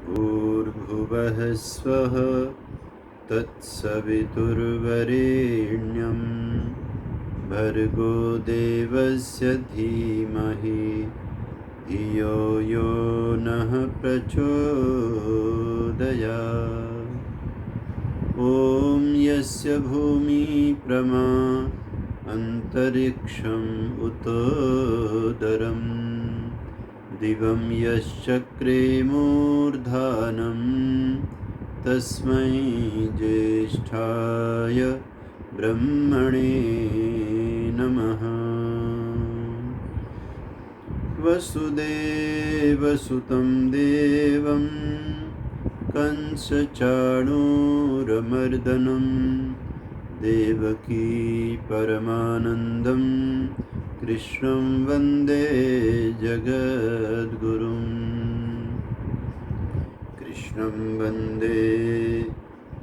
भूर्भुवः स्वः तत्सवितुर्वरेण्यं भर्गो देवस्य धीमहि धियो यो नः प्रचोदयात्। ॐ यस्य भूमि प्रमा अन्तरिक्षम् उतोदरम् दिवं यश्चक्रे मूर्धानं तस्मै ज्येष्ठाय ब्रह्मणे नमः। वसुदेवसुतं देवं कंसचाणूरमर्दनं देवकी परमानन्दं कृष्णं वन्दे जगद्गुरुं। कृष्णं वन्दे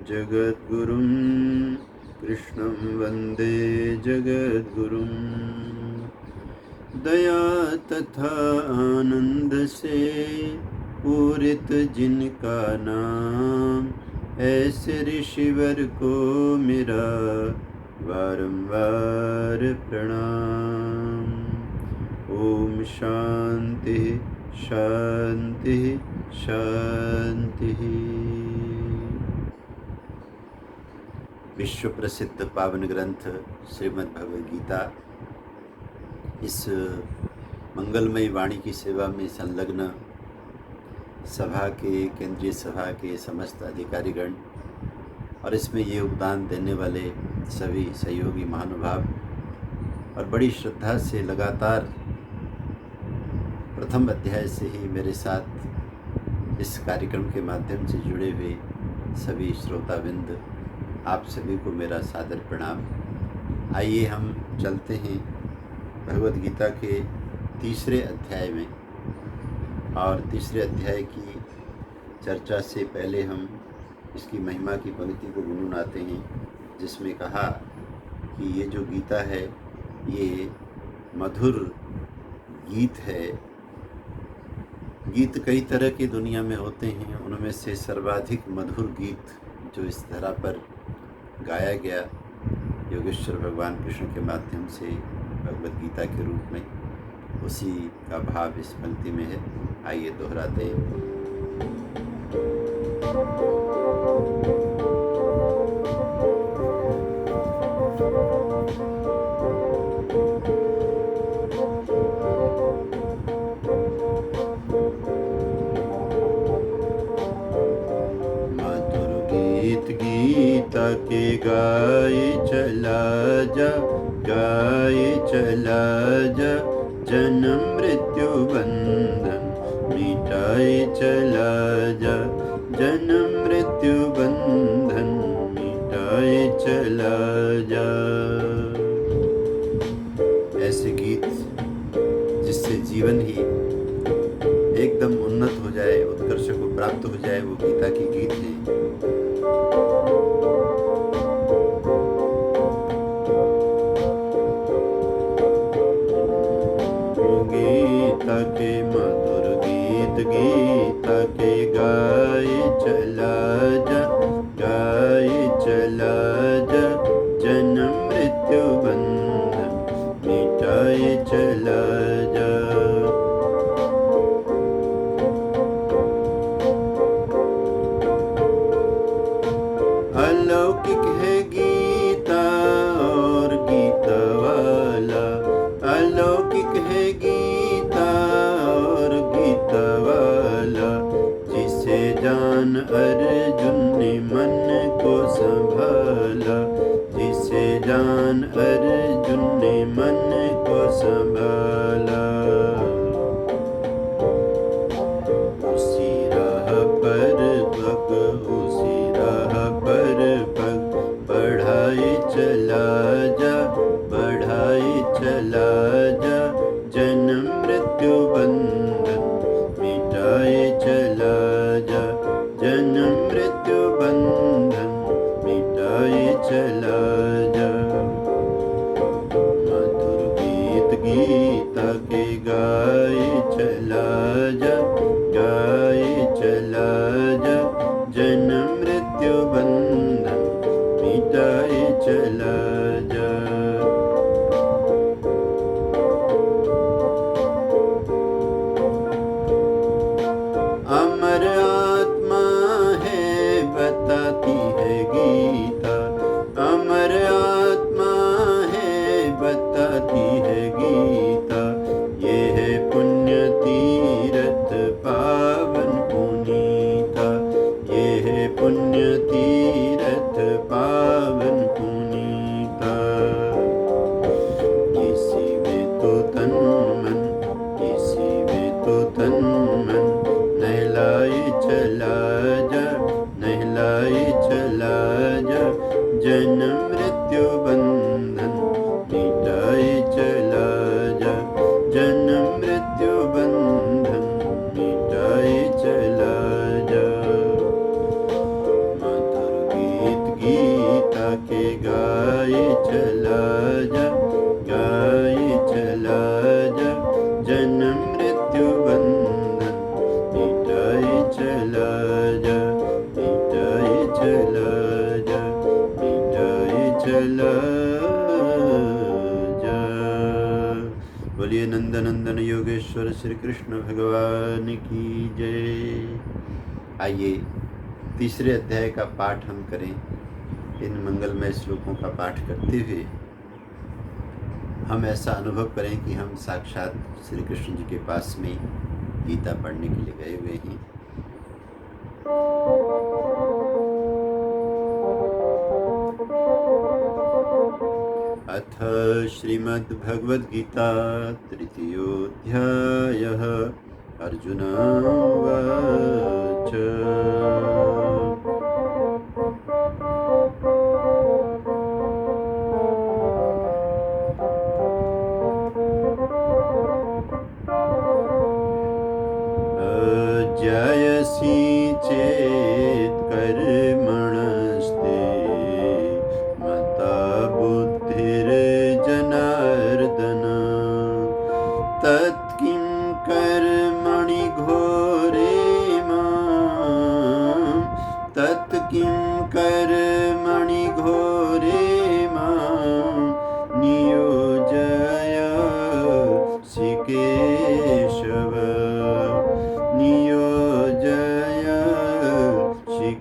जगद्गुरुं, कृष्णं वन्दे जगद्गुरुं। दया तथा आनंद से पूरित जिनका नाम, ऐसे ऋषिवर को मेरा बारंबार प्रणाम। ओम शांति शांति शांति। विश्व प्रसिद्ध पावन ग्रंथ श्रीमद् भगवद गीता इस मंगलमय वाणी की सेवा में संलग्न सभा के, केंद्रीय सभा के समस्त अधिकारीगण और इसमें योगदान देने वाले सभी सहयोगी महानुभाव और बड़ी श्रद्धा से लगातार प्रथम अध्याय से ही मेरे साथ इस कार्यक्रम के माध्यम से जुड़े हुए सभी श्रोताबिंद, आप सभी को मेरा सादर प्रणाम। आइए हम चलते हैं भगवद गीता के तीसरे अध्याय में। और तीसरे अध्याय की चर्चा से पहले हम इसकी महिमा की पंक्ति को गुनगुनाते हैं, जिसमें कहा कि ये जो गीता है ये मधुर गीत है। गीत कई तरह के दुनिया में होते हैं, उनमें से सर्वाधिक मधुर गीत जो इस धरा पर गाया गया योगेश्वर भगवान कृष्ण के माध्यम से भगवद गीता के रूप में, उसी का भाव इस पंक्ति में है। आइए दोहराते हैं। मधुर गीत गीता के गाए चला जा, गाए चला जा, जन्म मृत्यु बंधन मिटाए चला जा, जन्म मृत्यु बंधन मिटाए चला जा। ऐसे गीत जिससे जीवन ही एकदम उन्नत हो जाए, उत्कर्ष को प्राप्त हो जाए, वो गीता के गीत हैं। गीता के मधुर गीत गीता के गाए चला जा, गाए चला जा, जन्म मृत्यु बंधन मिटाए चला जा। अलौकिक है गीता और गीता वाला, अलौकिक है गीता और गीता वाला, जिसे जान अर्जुन ने मन को संभाला, जिसे जान अर्जुन ने मन को संभाला। उसी राह पर पग, उसी राह पर पग बढ़ाए चला जा, बढ़ाए चला जा, जन्म मृत्यु बंधन मिटाए चला जा, जन्म मृत्यु बंधन मिटाए चला जा। मधुर गीत गीता के गाए चला जा, गाए चला जा, जन्म मृत्यु बंधन मिटाए चला जा। अमर आत्मा है बताती है गीता, अमर आत्मा है बताती है गीता, ये है पुण्य तीरथ पावन पुनीता, ये है पुण्य तीरथ पावन पुनीता। इसी में तो तन मन, इसी में तो तन मन नहलाए चला जा, नहलाए चला जा, जन्म मृत्यु बंधन मिटाए चला जा, जन्म मृत्यु बंधन मिटाए चला जा। मधुर गीत गीता के गाए चला जा, गाए चला जा, जन्म मृत्यु बंधन मिटाए चला जा, मिटाए चला जा, मिटाए चला जा। बोलिए नंदनंदन योगेश्वर श्री कृष्ण भगवान की जय। आइए तीसरे अध्याय का पाठ हम करें। इन मंगलमय श्लोकों का पाठ करते हुए हम ऐसा अनुभव करें कि हम साक्षात श्री कृष्ण जी के पास में गीता पढ़ने के लिए गए हुए हैं। अथ श्रीमद्भगवद्गीता तृतीयोऽध्यायः। अर्जुन उवाच जयसि चेत् कर्मणस्ते मता बुद्धिर्जनार्दन, तत्किं कर्मणि घोरे मां, तत्किं कर्मणि घोरे मां नियोजयसि केशव, नियोजयसि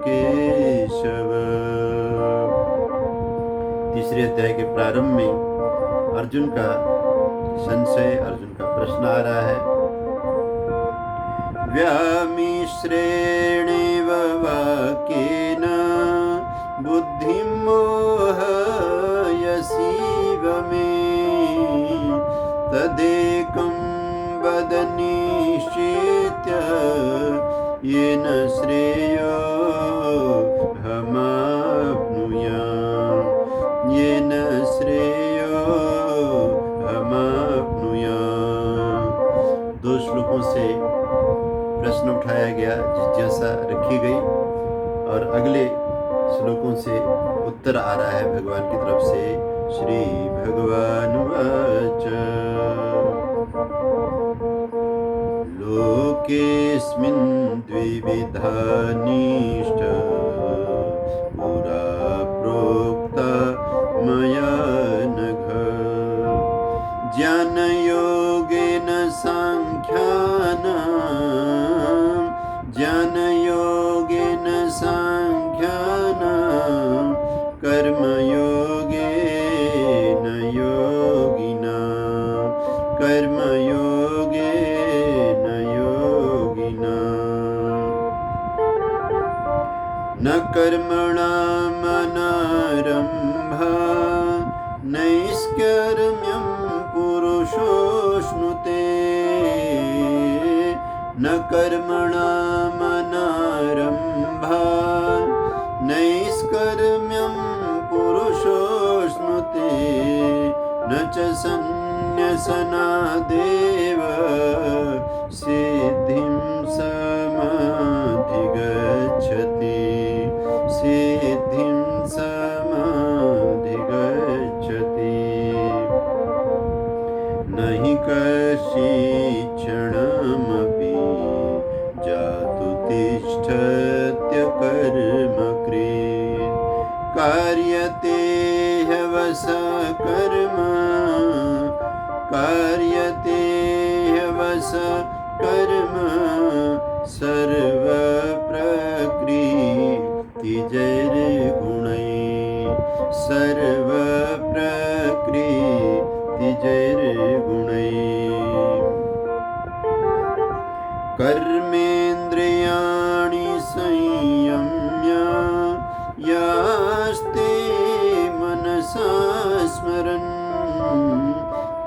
केशव। तीसरे अध्याय के प्रारंभ में अर्जुन का संशय, अर्जुन का प्रश्न आ रहा है। व्यामिश्रेणेव वाक्येन बुद्धिं मोहयसीव मे, तदेकं वद निश्चित्य येन श्रेयोऽहमाप्नुयाम्, येन श्रेयोऽहमाप्नुयाम्। दो श्लोकों से प्रश्न उठाया गया, जिज्ञासा रखी गई, और अगले श्लोकों से उत्तर आ रहा है भगवान की तरफ से। श्री भगवान वाच लोकेस्मिन् द्विविधा निष्ठा पुरा प्रोक्ता मया नघ, ज्ञानयोगेन साङ्ख्यानां, ज्ञानयोगेन साङ्ख्यानां, कर्मयोगेन योगिनां, कर्मयोगेन योगिनां। न कर्मणामनारम्भात् नैष्कर्म्यं पुरुषोऽश्नुते, न कर्मणामनारम्भात् नैष्कर्म्यं पुरुषोऽश्नुते, न च सन्न्यसनादेव सिद्धिं समाधिगच्छति, सिद्धिं समाधिगच्छति। नहि कश्चिक्षणमपि जातु तिष्ठत्य कर्मकृत् कार्यते ह्यवस कर्म कार्यते ह्यवस कर्म सर्वप्रकृतिजैर्गुणैः सर्वप्रकृतिजैर्गुणैः कर्मेन्द्रियाणि संयम्य यास्ते मनसा स्मरन्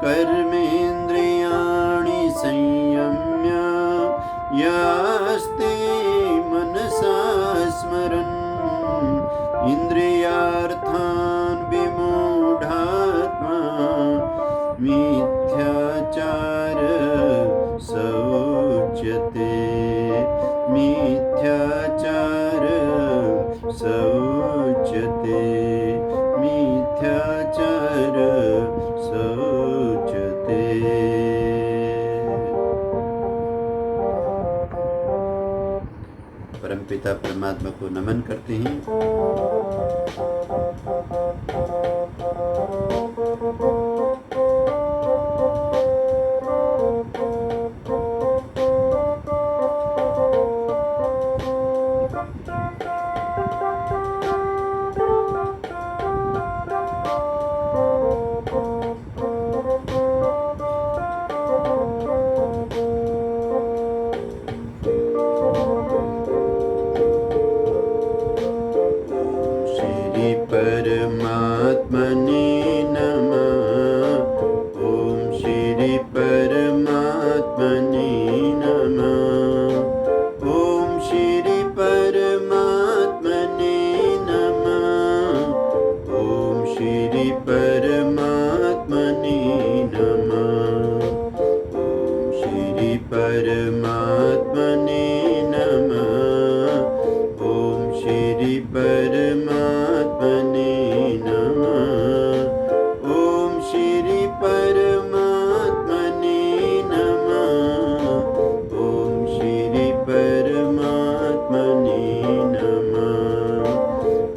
कर्मेन्द्रियाणि संयम्य यास्ते मनसा स्मरन् इन्द्रियार्थान् विमूढात्मा मिथ्याचार सौच्यते मिथ्याचार सौच्यते मिथ्याचार सौच्यते। परमपिता परमात्मा को नमन करते हैं। परमात्मने नमः। ओम श्री परमात्मने नमः। ओम श्री परमात्मने नमः। ओम श्री परमात्मने नमः। ओम श्री परमात्मने नमः। ओम श्री परमात्मने ओम श्री परमात्मने नमः। ओम श्री परमात्मने नमः।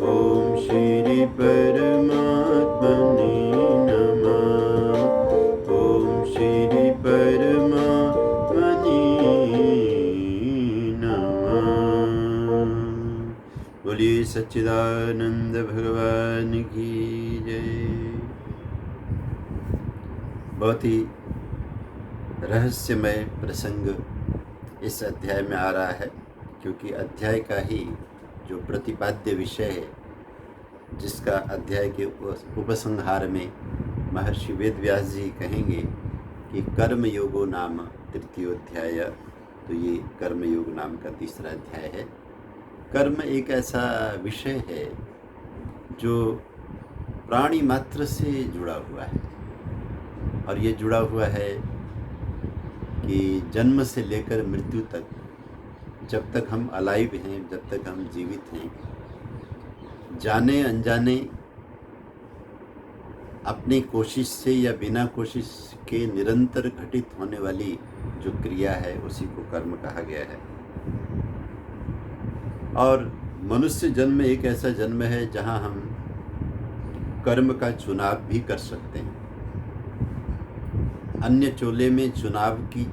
ओम श्री परमात्मने नमः। ओम श्री परमात्मने नमः। बोलिए सच्चिदानंद भगवान की जय। बहुत ही रहस्यमय प्रसंग इस अध्याय में आ रहा है, क्योंकि अध्याय का ही जो प्रतिपाद्य विषय है, जिसका अध्याय के उपसंहार में महर्षि वेदव्यास जी कहेंगे कि कर्म योगो नाम तृतीयोध्याय। तो ये कर्म योग नाम का तीसरा अध्याय है। कर्म एक ऐसा विषय है जो प्राणी मात्र से जुड़ा हुआ है, और ये जुड़ा हुआ है कि जन्म से लेकर मृत्यु तक, जब तक हम अलाइव हैं, जब तक हम जीवित हैं, जाने अनजाने अपनी कोशिश से या बिना कोशिश के निरंतर घटित होने वाली जो क्रिया है उसी को कर्म कहा गया है। और मनुष्य जन्म एक ऐसा जन्म है जहां हम कर्म का चुनाव भी कर सकते हैं। अन्य चोले में चुनाव की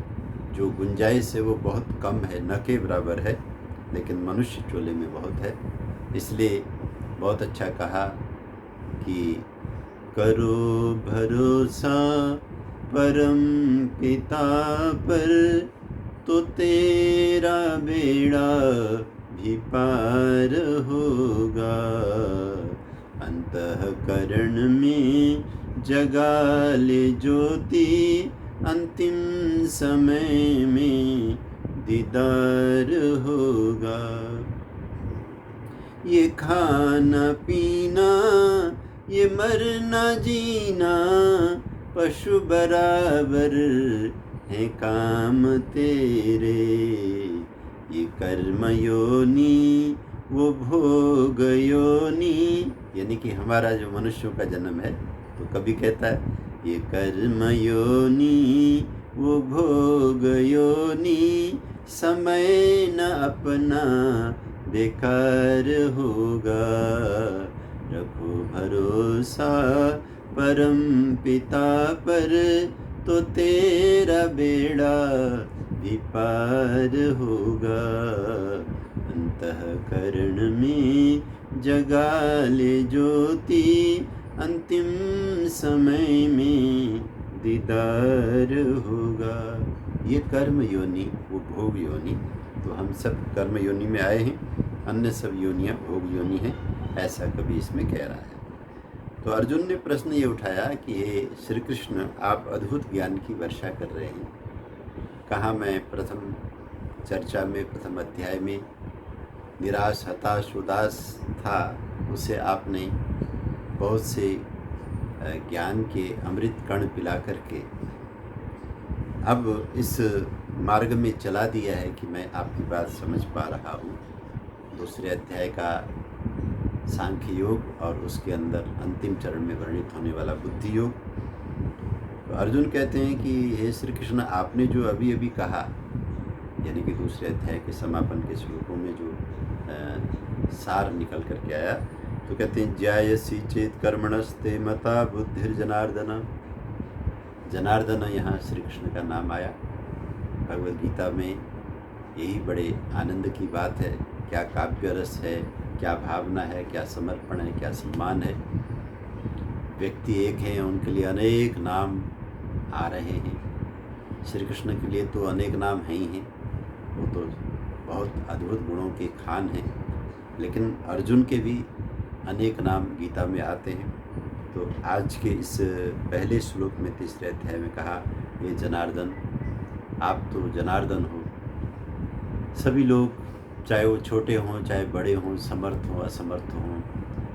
जो गुंजाइश है वो बहुत कम है, न के बराबर है, लेकिन मनुष्य चोले में बहुत है। इसलिए बहुत अच्छा कहा कि करो भरोसा परम पिता पर, तो तेरा बेड़ा भी पार होगा। अंतःकरण में जगा ले ज्योति, अंतिम समय में दीदार होगा। ये खाना पीना, ये मरना जीना, पशु बराबर है काम तेरे। ये कर्म योनि वो भोग योनि, यानी कि हमारा जो मनुष्यों का जन्म है, तो कभी कहता है ये कर्म योनि वो भोग योनि, समय न अपना बेकार होगा। रखो भरोसा परम पिता पर, तो तेरा बेड़ा भी पार होगा। अंतःकरण में जगा ले ज्योति, अंतिम समय में दीदार होगा। ये कर्म योनि वो भोग योनि, तो हम सब कर्म योनि में आए हैं, अन्य सब योनियाँ भोग योनि हैं, ऐसा कभी इसमें कह रहा है। तो अर्जुन ने प्रश्न ये उठाया कि हे श्री कृष्ण, आप अद्भुत ज्ञान की वर्षा कर रहे हैं। कहाँ मैं प्रथम चर्चा में, प्रथम अध्याय में निराश, हताश, उदास था, उसे आपने बहुत से ज्ञान के अमृत कण पिला करके अब इस मार्ग में चला दिया है कि मैं आपकी बात समझ पा रहा हूँ। दूसरे अध्याय का सांख्य योग और उसके अंदर अंतिम चरण में वर्णित होने वाला बुद्धि योग। तो अर्जुन कहते हैं कि हे श्री कृष्ण, आपने जो अभी अभी कहा, यानी कि दूसरे अध्याय के समापन के श्लोकों में जो सार निकल करके आया, तो कहते हैं ज्यायसी चेत कर्मणस्ते मता बुद्धिर्जनार्दन। जनार्दन यहाँ श्री कृष्ण का नाम आया। भगवद गीता में यही बड़े आनंद की बात है। क्या काव्य रस है, क्या भावना है, क्या समर्पण है, क्या सम्मान है। व्यक्ति एक हैं, उनके लिए अनेक नाम आ रहे हैं। श्री कृष्ण के लिए तो अनेक नाम हैं ही हैं, वो तो बहुत अद्भुत गुणों के खान हैं, लेकिन अर्जुन के भी अनेक नाम गीता में आते हैं। तो आज के इस पहले श्लोक में तीसरे अध्याय में कहा, ये जनार्दन, आप तो जनार्दन हो। सभी लोग, चाहे वो छोटे हों चाहे बड़े हों, समर्थ हों असमर्थ हों,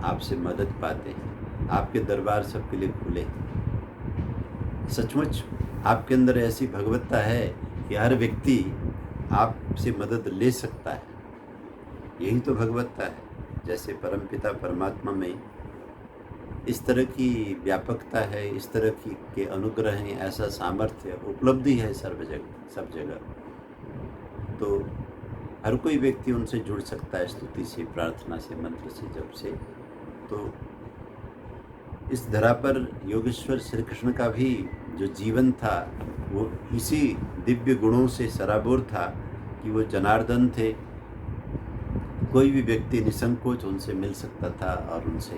आपसे मदद पाते हैं। आपके दरबार सबके लिए खुले हैं। सचमुच आपके अंदर ऐसी भगवत्ता है कि हर व्यक्ति आपसे मदद ले सकता है। यही तो भगवत्ता है। जैसे परमपिता परमात्मा में इस तरह की व्यापकता है, इस तरह की के अनुग्रह हैं, ऐसा सामर्थ्य उपलब्धि है सब जगह। तो हर कोई व्यक्ति उनसे जुड़ सकता है, स्तुति से, प्रार्थना से, मंत्र से, जप से। तो इस धरा पर योगेश्वर श्री कृष्ण का भी जो जीवन था वो इसी दिव्य गुणों से सराबोर था कि वो जनार्दन थे। कोई भी व्यक्ति निसंकोच उनसे मिल सकता था और उनसे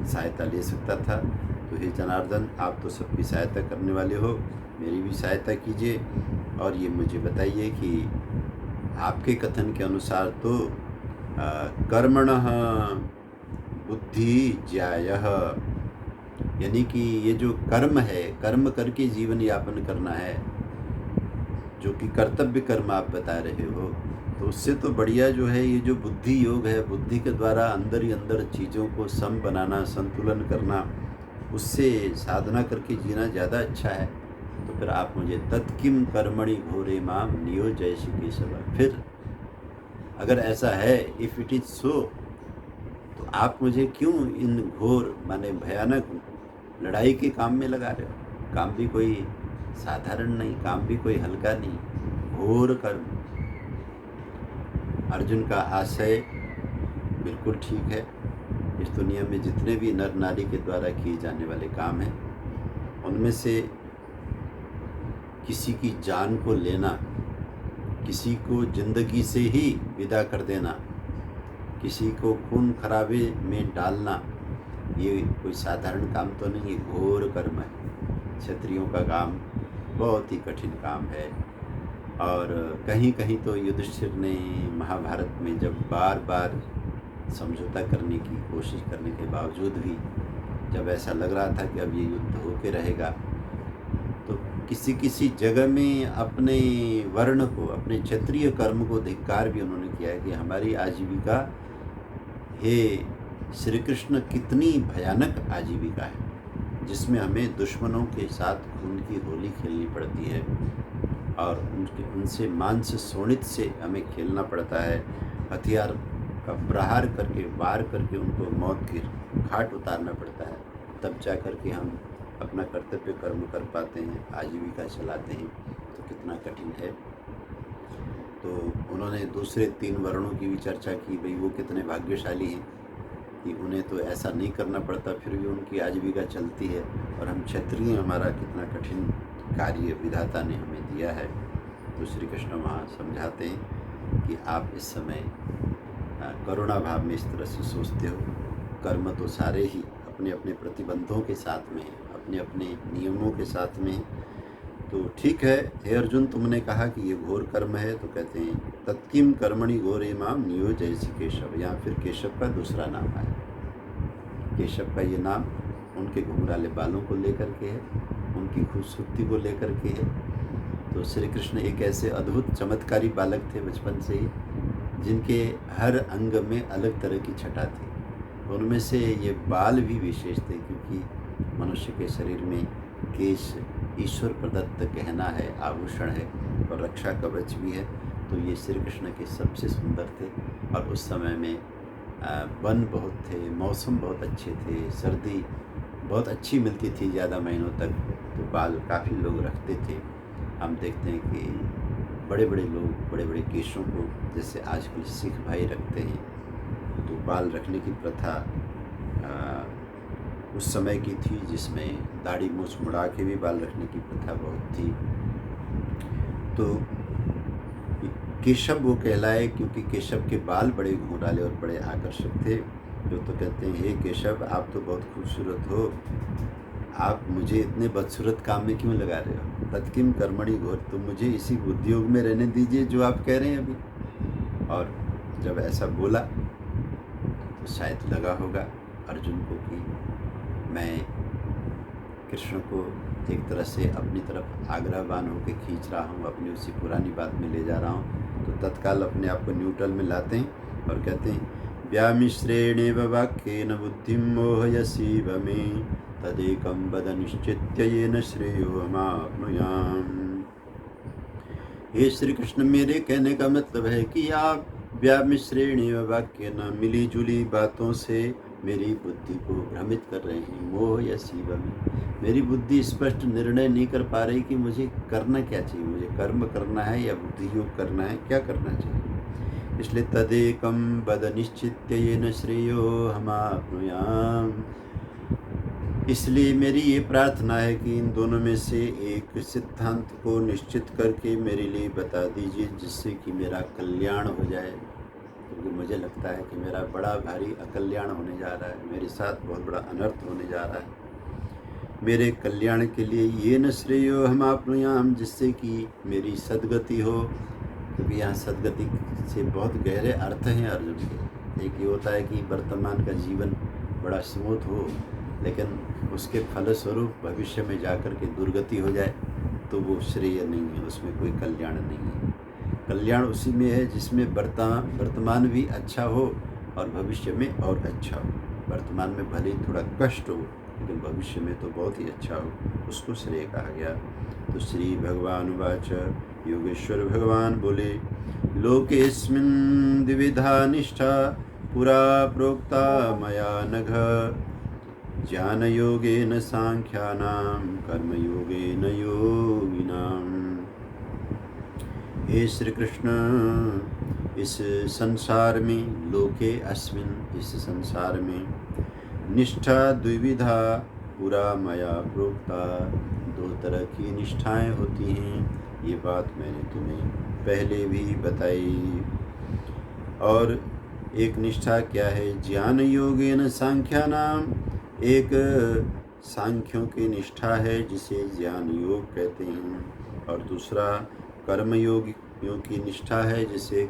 सहायता ले सकता था। तो हे जनार्दन, आप तो सबकी सहायता करने वाले हो, मेरी भी सहायता कीजिए। और ये मुझे बताइए कि आपके कथन के अनुसार तो कर्मणः बुद्धि ज्यायः, यानी कि ये जो कर्म है, कर्म करके जीवन यापन करना है, जो कि कर्तव्य कर्म आप बता रहे हो, तो उससे तो बढ़िया जो है ये जो बुद्धि योग है, बुद्धि के द्वारा अंदर ही अंदर चीज़ों को सम बनाना, संतुलन करना, उससे साधना करके जीना ज़्यादा अच्छा है। तो फिर आप मुझे तत्किम कर्मणि घोरे माम नियोजयसि केशव, फिर अगर ऐसा है, इफ़ इट इज़ सो, तो आप मुझे क्यों इन घोर माने भयानक लड़ाई के काम में लगा रहे हो। काम भी कोई साधारण नहीं, काम भी कोई हल्का नहीं, घोर कर्म। अर्जुन का आशय बिल्कुल ठीक है। इस दुनिया में जितने भी नर नारी के द्वारा किए जाने वाले काम हैं, उनमें से किसी की जान को लेना, किसी को जिंदगी से ही विदा कर देना, किसी को खून खराबे में डालना, ये कोई साधारण काम तो नहीं, ये घोर कर्म है। क्षत्रियों का काम बहुत ही कठिन काम है। और कहीं कहीं तो युधिष्ठिर ने महाभारत में जब बार बार समझौता करने की कोशिश करने के बावजूद भी, जब ऐसा लग रहा था कि अब ये युद्ध होके रहेगा, तो किसी किसी जगह में अपने वर्ण को, अपने क्षत्रिय कर्म को धिक्कार भी उन्होंने किया है कि हमारी आजीविका, हे श्री कृष्ण, कितनी भयानक आजीविका है, जिसमें हमें दुश्मनों के साथ खून की होली खेलनी पड़ती है और उनसे मांस शोणित से हमें खेलना पड़ता है। हथियार का प्रहार करके, वार करके उनको मौत की घाट उतारना पड़ता है, तब जा कर के हम अपना कर्तव्य कर्म कर पाते हैं, आजीविका चलाते हैं, तो कितना कठिन है। तो उन्होंने दूसरे 3 वर्णों की भी चर्चा की, भाई वो कितने भाग्यशाली हैं कि उन्हें तो ऐसा नहीं करना पड़ता, फिर भी उनकी आजीविका चलती है। और हम क्षत्रिय, हमारा कितना कठिन कार्य विधाता ने हमें दिया है। तो श्री कृष्ण वहाँ समझाते हैं कि आप इस समय करुणा भाव में इस तरह से सोचते हो, कर्म तो सारे ही अपने अपने प्रतिबंधों के साथ में, अपने अपने नियमों के साथ में। तो ठीक है हे अर्जुन, तुमने कहा कि ये घोर कर्म है, तो कहते हैं तत्किम कर्मणि घोरे माम नियोजयसि केशव। यहाँ फिर केशव का दूसरा नाम आया। केशव का ये नाम उनके घुंघराले बालों को लेकर के है, उनकी खूबसूरती को लेकर के है। तो श्री कृष्ण एक ऐसे अद्भुत चमत्कारी बालक थे बचपन से ही, जिनके हर अंग में अलग तरह की छटा थी। उनमें से ये बाल भी विशेष थे, क्योंकि मनुष्य के शरीर में केश ईश्वर प्रदत्त गहना है, आभूषण है और रक्षा कवच भी है। तो ये श्री कृष्ण के सबसे सुंदर थे। और उस समय में वन बहुत थे, मौसम बहुत अच्छे थे, सर्दी बहुत अच्छी मिलती थी ज़्यादा महीनों तक, तो बाल काफ़ी लोग रखते थे। हम देखते हैं कि बड़े बड़े लोग बड़े बड़े केशों को, जैसे आजकल सिख भाई रखते हैं, तो बाल रखने की प्रथा उस समय की थी, जिसमें दाढ़ी मूछ मुड़ा के भी बाल रखने की प्रथा बहुत थी। तो केशव वो कहलाए क्योंकि केशव के बाल बड़े घुंघराले और बड़े आकर्षक थे। जो तो कहते हैं हे केशव, आप तो बहुत खूबसूरत हो, आप मुझे इतने बदसूरत काम में क्यों लगा रहे हो? तत्किम कर्मणि घोर, तो मुझे इसी उद्योग में रहने दीजिए जो आप कह रहे हैं अभी। और जब ऐसा बोला तो शायद लगा होगा अर्जुन को कि मैं कृष्ण को एक तरह से अपनी तरफ आग्रहवान होकर खींच रहा हूँ, अपनी उसी पुरानी बात में ले जा रहा हूँ। तो तत्काल अपने आप को न्यूट्रल में लाते हैं और कहते हैं व्यामिश्रेणेव वाक्येन बुद्धिं मोहयसीव मे तदेकं वद निश्चित्य येन श्रेयोहमाप्नुयाम्। हे श्री कृष्ण, मेरे कहने का मतलब है कि आप व्यामिश्रेणेव वाक्येन, मिली जुली बातों से मेरी बुद्धि को भ्रमित कर रहे हैं। मोह या शिव में मेरी बुद्धि स्पष्ट निर्णय नहीं कर पा रही कि मुझे करना क्या चाहिए, मुझे कर्म करना है या बुद्धि योग करना है, क्या करना चाहिए। इसलिए तदेकम वद निश्चित्य येन श्रेयो हमाप्नुयाम, इसलिए मेरी ये प्रार्थना है कि इन दोनों में से एक सिद्धांत को निश्चित करके मेरे लिए बता दीजिए, जिससे कि मेरा कल्याण हो जाए। क्योंकि मुझे लगता है कि मेरा बड़ा भारी अकल्याण होने जा रहा है, मेरे साथ बहुत बड़ा अनर्थ होने जा रहा है। मेरे कल्याण के लिए ये न श्रेयो हमाप्नुयाम, जिससे कि मेरी सद्गति हो। क्योंकि यहाँ सद्गति से बहुत गहरे अर्थ हैं अर्जुन के। एक ये होता है कि वर्तमान का जीवन बड़ा स्मूथ हो, लेकिन उसके फलस्वरूप भविष्य में जाकर के दुर्गति हो जाए, तो वो श्रेय नहीं है, उसमें कोई कल्याण नहीं है। कल्याण उसी में है जिसमें वर्तमान भी अच्छा हो और भविष्य में और अच्छा हो। वर्तमान में भले ही थोड़ा कष्ट हो, लेकिन भविष्य में तो बहुत ही अच्छा हो, उसको श्रेय कहा गया। तो श्री भगवान वाच, योगेश्वर भगवान बोले, लोकेस्मिन् द्विविधा निष्ठा पुरा प्रोक्ता मया नघ, ज्ञान योगेन सांख्यानां कर्म योगेन योगिनाम्। हे श्री कृष्ण, इस संसार में, लोके अस्मिन्, इस संसार में, निष्ठा द्विविधा पुरा मया प्रोक्ता, दो तरह की निष्ठाएं होती हैं, ये बात मैंने तुम्हें पहले भी बताई। और एक निष्ठा क्या है, ज्ञान योगेन सांख्यानाम, एक सांख्यों की निष्ठा है जिसे ज्ञान योग कहते हैं, और दूसरा कर्म योगियों की निष्ठा है जिसे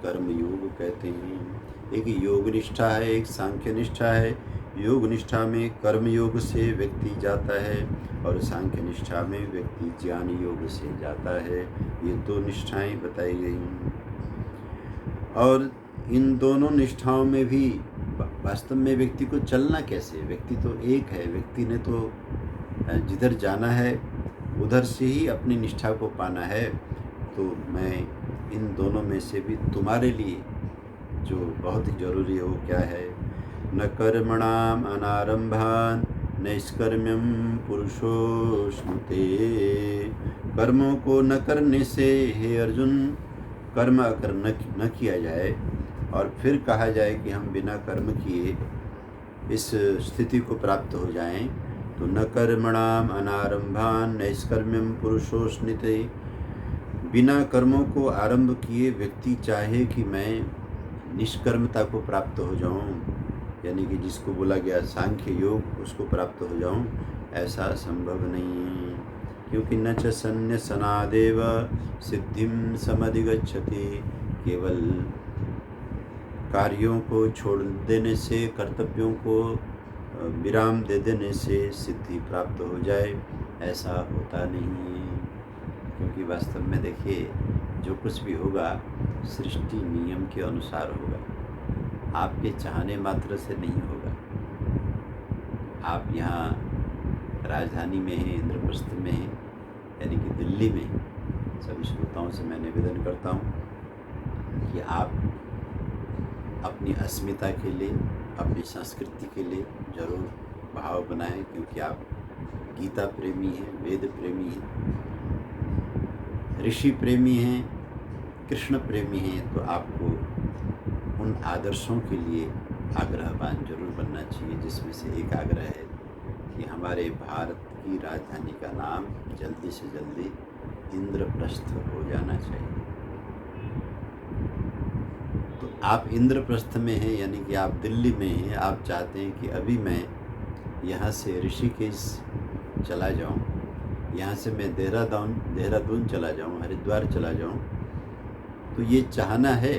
कर्म योग कहते हैं। एक योग निष्ठा है, एक सांख्य निष्ठा है। योग निष्ठा में कर्म योग से व्यक्ति जाता है और सांख्य निष्ठा में व्यक्ति ज्ञान योग से जाता है। ये दो निष्ठाएं बताई गई हैं। और इन दोनों निष्ठाओं में भी वास्तव में व्यक्ति को चलना कैसे, व्यक्ति तो एक है, व्यक्ति ने तो जिधर जाना है उधर से ही अपनी निष्ठा को पाना है। तो मैं इन दोनों में से भी तुम्हारे लिए जो बहुत ही जरूरी है वो क्या है, न कर्मणाम अनारंभान नैष्कर्म्यम पुरुषोष्णुते। कर्मों को न करने से हे अर्जुन, कर्म अगर न किया जाए और फिर कहा जाए कि हम बिना कर्म किए इस स्थिति को प्राप्त हो जाएं, तो न कर्मणाम अनारंभान नैष्कर्म्यम पुरुषोष्णुते। बिना कर्मों को आरंभ किए व्यक्ति चाहे कि मैं निष्कर्मता को प्राप्त हो जाऊं, यानी कि जिसको बोला गया सांख्य योग, उसको प्राप्त हो जाऊं, ऐसा संभव नहीं है। क्योंकि न च संन्यसनादेव सिद्धिम समधिगच्छति। केवल कार्यों को छोड़ देने से, कर्तव्यों को विराम दे देने से सिद्धि प्राप्त हो जाए, ऐसा होता नहीं है। क्योंकि वास्तव में देखिए, जो कुछ भी होगा सृष्टि नियम के अनुसार होगा, आपके चाहने मात्र से नहीं होगा। आप यहाँ राजधानी में हैं, इंद्रप्रस्थ में हैं, यानी कि दिल्ली में। सभी श्रोताओं से मैं निवेदन करता हूँ कि आप अपनी अस्मिता के लिए, अपनी संस्कृति के लिए जरूर भाव बनाएं, क्योंकि आप गीता प्रेमी हैं, वेद प्रेमी हैं, ऋषि प्रेमी हैं, कृष्ण प्रेमी हैं। तो आपको उन आदर्शों के लिए आग्रहवान जरूर बनना चाहिए, जिसमें से एक आग्रह है कि हमारे भारत की राजधानी का नाम जल्दी से जल्दी इंद्रप्रस्थ हो जाना चाहिए। तो आप इंद्रप्रस्थ में हैं, यानी कि आप दिल्ली में हैं। आप चाहते हैं कि अभी मैं यहाँ से ऋषिकेश चला जाऊँ, यहाँ से मैं देहरादून चला जाऊँ, हरिद्वार चला जाऊँ। तो ये चाहना है,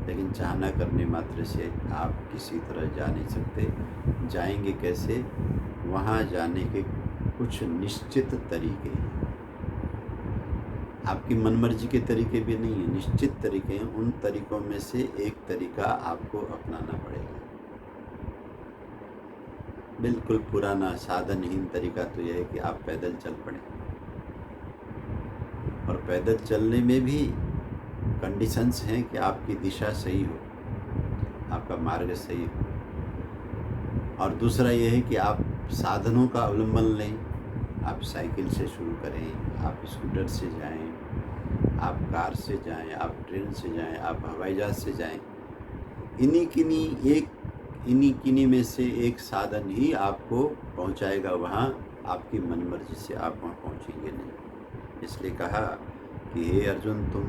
लेकिन चाहना करने मात्र से आप किसी तरह जा नहीं सकते। जाएंगे कैसे? वहाँ जाने के कुछ निश्चित तरीके हैं। आपकी मनमर्जी के तरीके भी नहीं है, निश्चित तरीके हैं। उन तरीकों में से एक तरीका आपको अपनाना पड़ेगा। बिल्कुल पुराना साधनहीन तरीका तो यह है कि आप पैदल चल पड़े, और पैदल चलने में भी कंडीशंस हैं कि आपकी दिशा सही हो, आपका मार्ग सही हो। और दूसरा यह है कि आप साधनों का अवलंबन लें। आप साइकिल से शुरू करें, आप स्कूटर से जाएं, आप कार से जाएं, आप ट्रेन से जाएं, आप हवाई जहाज से जाएं। इन्हीं किन्हीं में से एक साधन ही आपको पहुंचाएगा वहाँ। आपकी मनमर्जी से आप वहाँ पहुँचेंगे नहीं। इसलिए कहा कि हे अर्जुन, तुम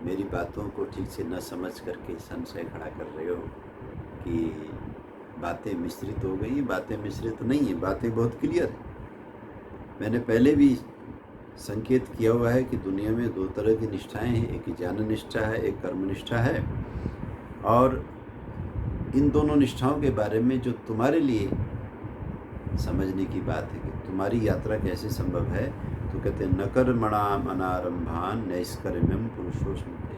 मेरी बातों को ठीक से न समझ करके संशय खड़ा कर रहे हो कि बातें मिश्रित हो गई। बातें मिश्रित नहीं है, बातें बहुत क्लियर है। मैंने पहले भी संकेत किया हुआ है कि दुनिया में दो तरह की निष्ठाएं हैं, एक ज्ञान निष्ठा है, एक कर्म निष्ठा है। और इन दोनों निष्ठाओं के बारे में जो तुम्हारे लिए समझने की बात है कि तुम्हारी यात्रा कैसे संभव है, तो कहते हैं न कर्मणाम अनारंभान नैष्कर्म्यम पुरुषोष्णुते।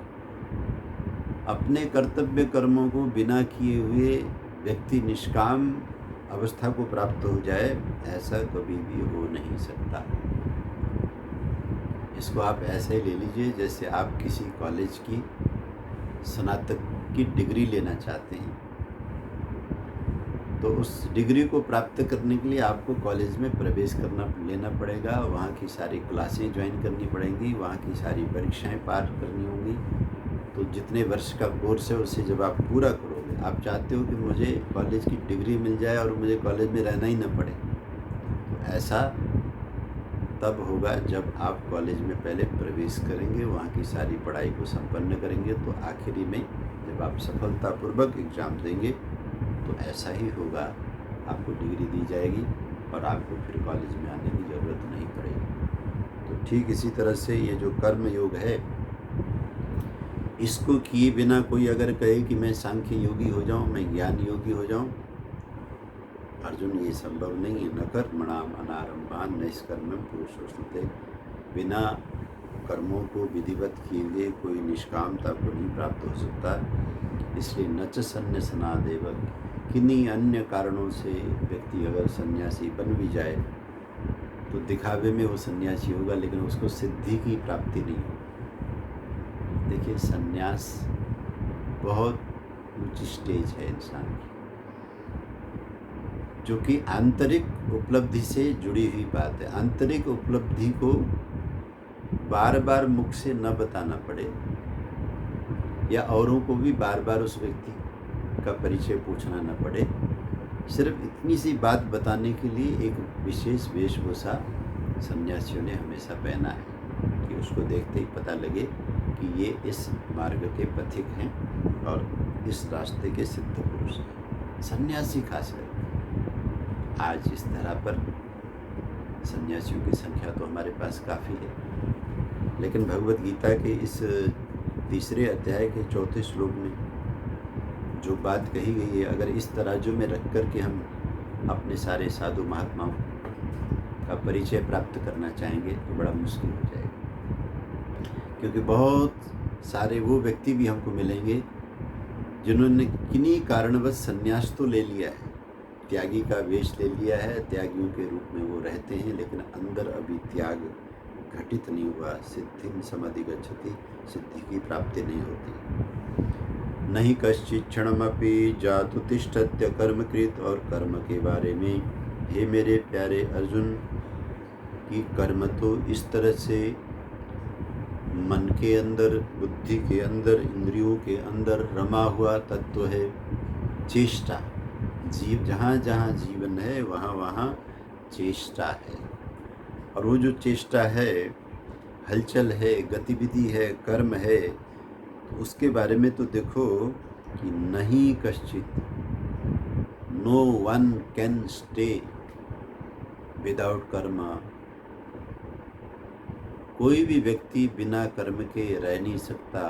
अपने कर्तव्य कर्मों को बिना किए हुए व्यक्ति निष्काम अवस्था को प्राप्त हो जाए, ऐसा कभी भी हो नहीं सकता। इसको आप ऐसे ले लीजिए जैसे आप किसी कॉलेज की स्नातक की डिग्री लेना चाहते हैं, तो उस डिग्री को प्राप्त करने के लिए आपको कॉलेज में प्रवेश लेना पड़ेगा। वहाँ की सारी क्लासें ज्वाइन करनी पड़ेंगी, वहाँ की सारी परीक्षाएं पार करनी होंगी। तो जितने वर्ष का कोर्स है उसे जब आप पूरा करोगे, आप चाहते हो कि मुझे कॉलेज की डिग्री मिल जाए और मुझे कॉलेज में रहना ही न पड़े, तो ऐसा तब होगा जब आप कॉलेज में पहले प्रवेश करेंगे, वहाँ की सारी पढ़ाई को संपन्न करेंगे। तो आखिरी में जब आप सफलतापूर्वक एग्ज़ाम देंगे तो ऐसा ही होगा, आपको डिग्री दी जाएगी और आपको फिर कॉलेज में आने की ज़रूरत नहीं पड़ेगी। तो ठीक इसी तरह से ये जो कर्म योग है, इसको किए बिना कोई अगर कहे कि मैं सांख्य योगी हो जाऊं, मैं ज्ञान योगी हो जाऊं, अर्जुन ये संभव नहीं है। न कर्मणाम अनारंभान नैष्कर्म्यम पुरुषोष्णुते। बिना कर्मों को विधिवत किए हुए कोई निष्कामता को नहीं प्राप्त हो सकता। इसलिए न च संन्यासनादेव, किन्हीं अन्य कारणों से व्यक्ति अगर सन्यासी बन भी जाए तो दिखावे में वो सन्यासी होगा, लेकिन उसको सिद्धि की प्राप्ति नहीं होगी। देखिए, सन्यास बहुत ऊंची स्टेज है इंसान की। जो कि आंतरिक उपलब्धि से जुड़ी हुई बात है। आंतरिक उपलब्धि को बार बार मुख से न बताना पड़े या औरों को भी बार बार उस व्यक्ति का परिचय पूछना न पड़े। सिर्फ इतनी सी बात बताने के लिए एक विशेष वेशभूषा सन्यासियों ने हमेशा पहना है कि उसको देखते ही पता लगे कि ये इस मार्ग के पथिक हैं और इस रास्ते के सिद्ध पुरुष हैं। सन्यासी खासकर आज इस धरा पर सन्यासियों की संख्या तो हमारे पास काफ़ी है, लेकिन भगवत गीता के इस तीसरे अध्याय के चौथे श्लोक में जो बात कही गई है, अगर इस तराजू में रख कर के हम अपने सारे साधु महात्माओं का परिचय प्राप्त करना चाहेंगे तो बड़ा मुश्किल हो जाएगा, क्योंकि बहुत सारे वो व्यक्ति भी हमको मिलेंगे जिन्होंने किन्हीं कारणवश संन्यास तो ले लिया है, त्यागी का वेश ले लिया है, त्यागियों के रूप में वो रहते हैं, लेकिन अंदर अभी त्याग घटित नहीं हुआ। सिद्धिं समधिगच्छति, सिद्धि की प्राप्ति नहीं होती। नहीं कश्चित् क्षणमपि जातु तिष्ठत्य कर्मकृत। और कर्म के बारे में हे मेरे प्यारे अर्जुन कि कर्म तो इस तरह से मन के अंदर, बुद्धि के अंदर, इंद्रियों के अंदर रमा हुआ तत्व है। चेष्टा, जीव जहाँ जहाँ जीवन है वहाँ वहाँ चेष्टा है, और वो जो चेष्टा है, हलचल है, गतिविधि है, कर्म है, तो उसके बारे में तो देखो कि नहीं कश्चित, no one can stay without karma. कोई भी व्यक्ति बिना कर्म के रह नहीं सकता,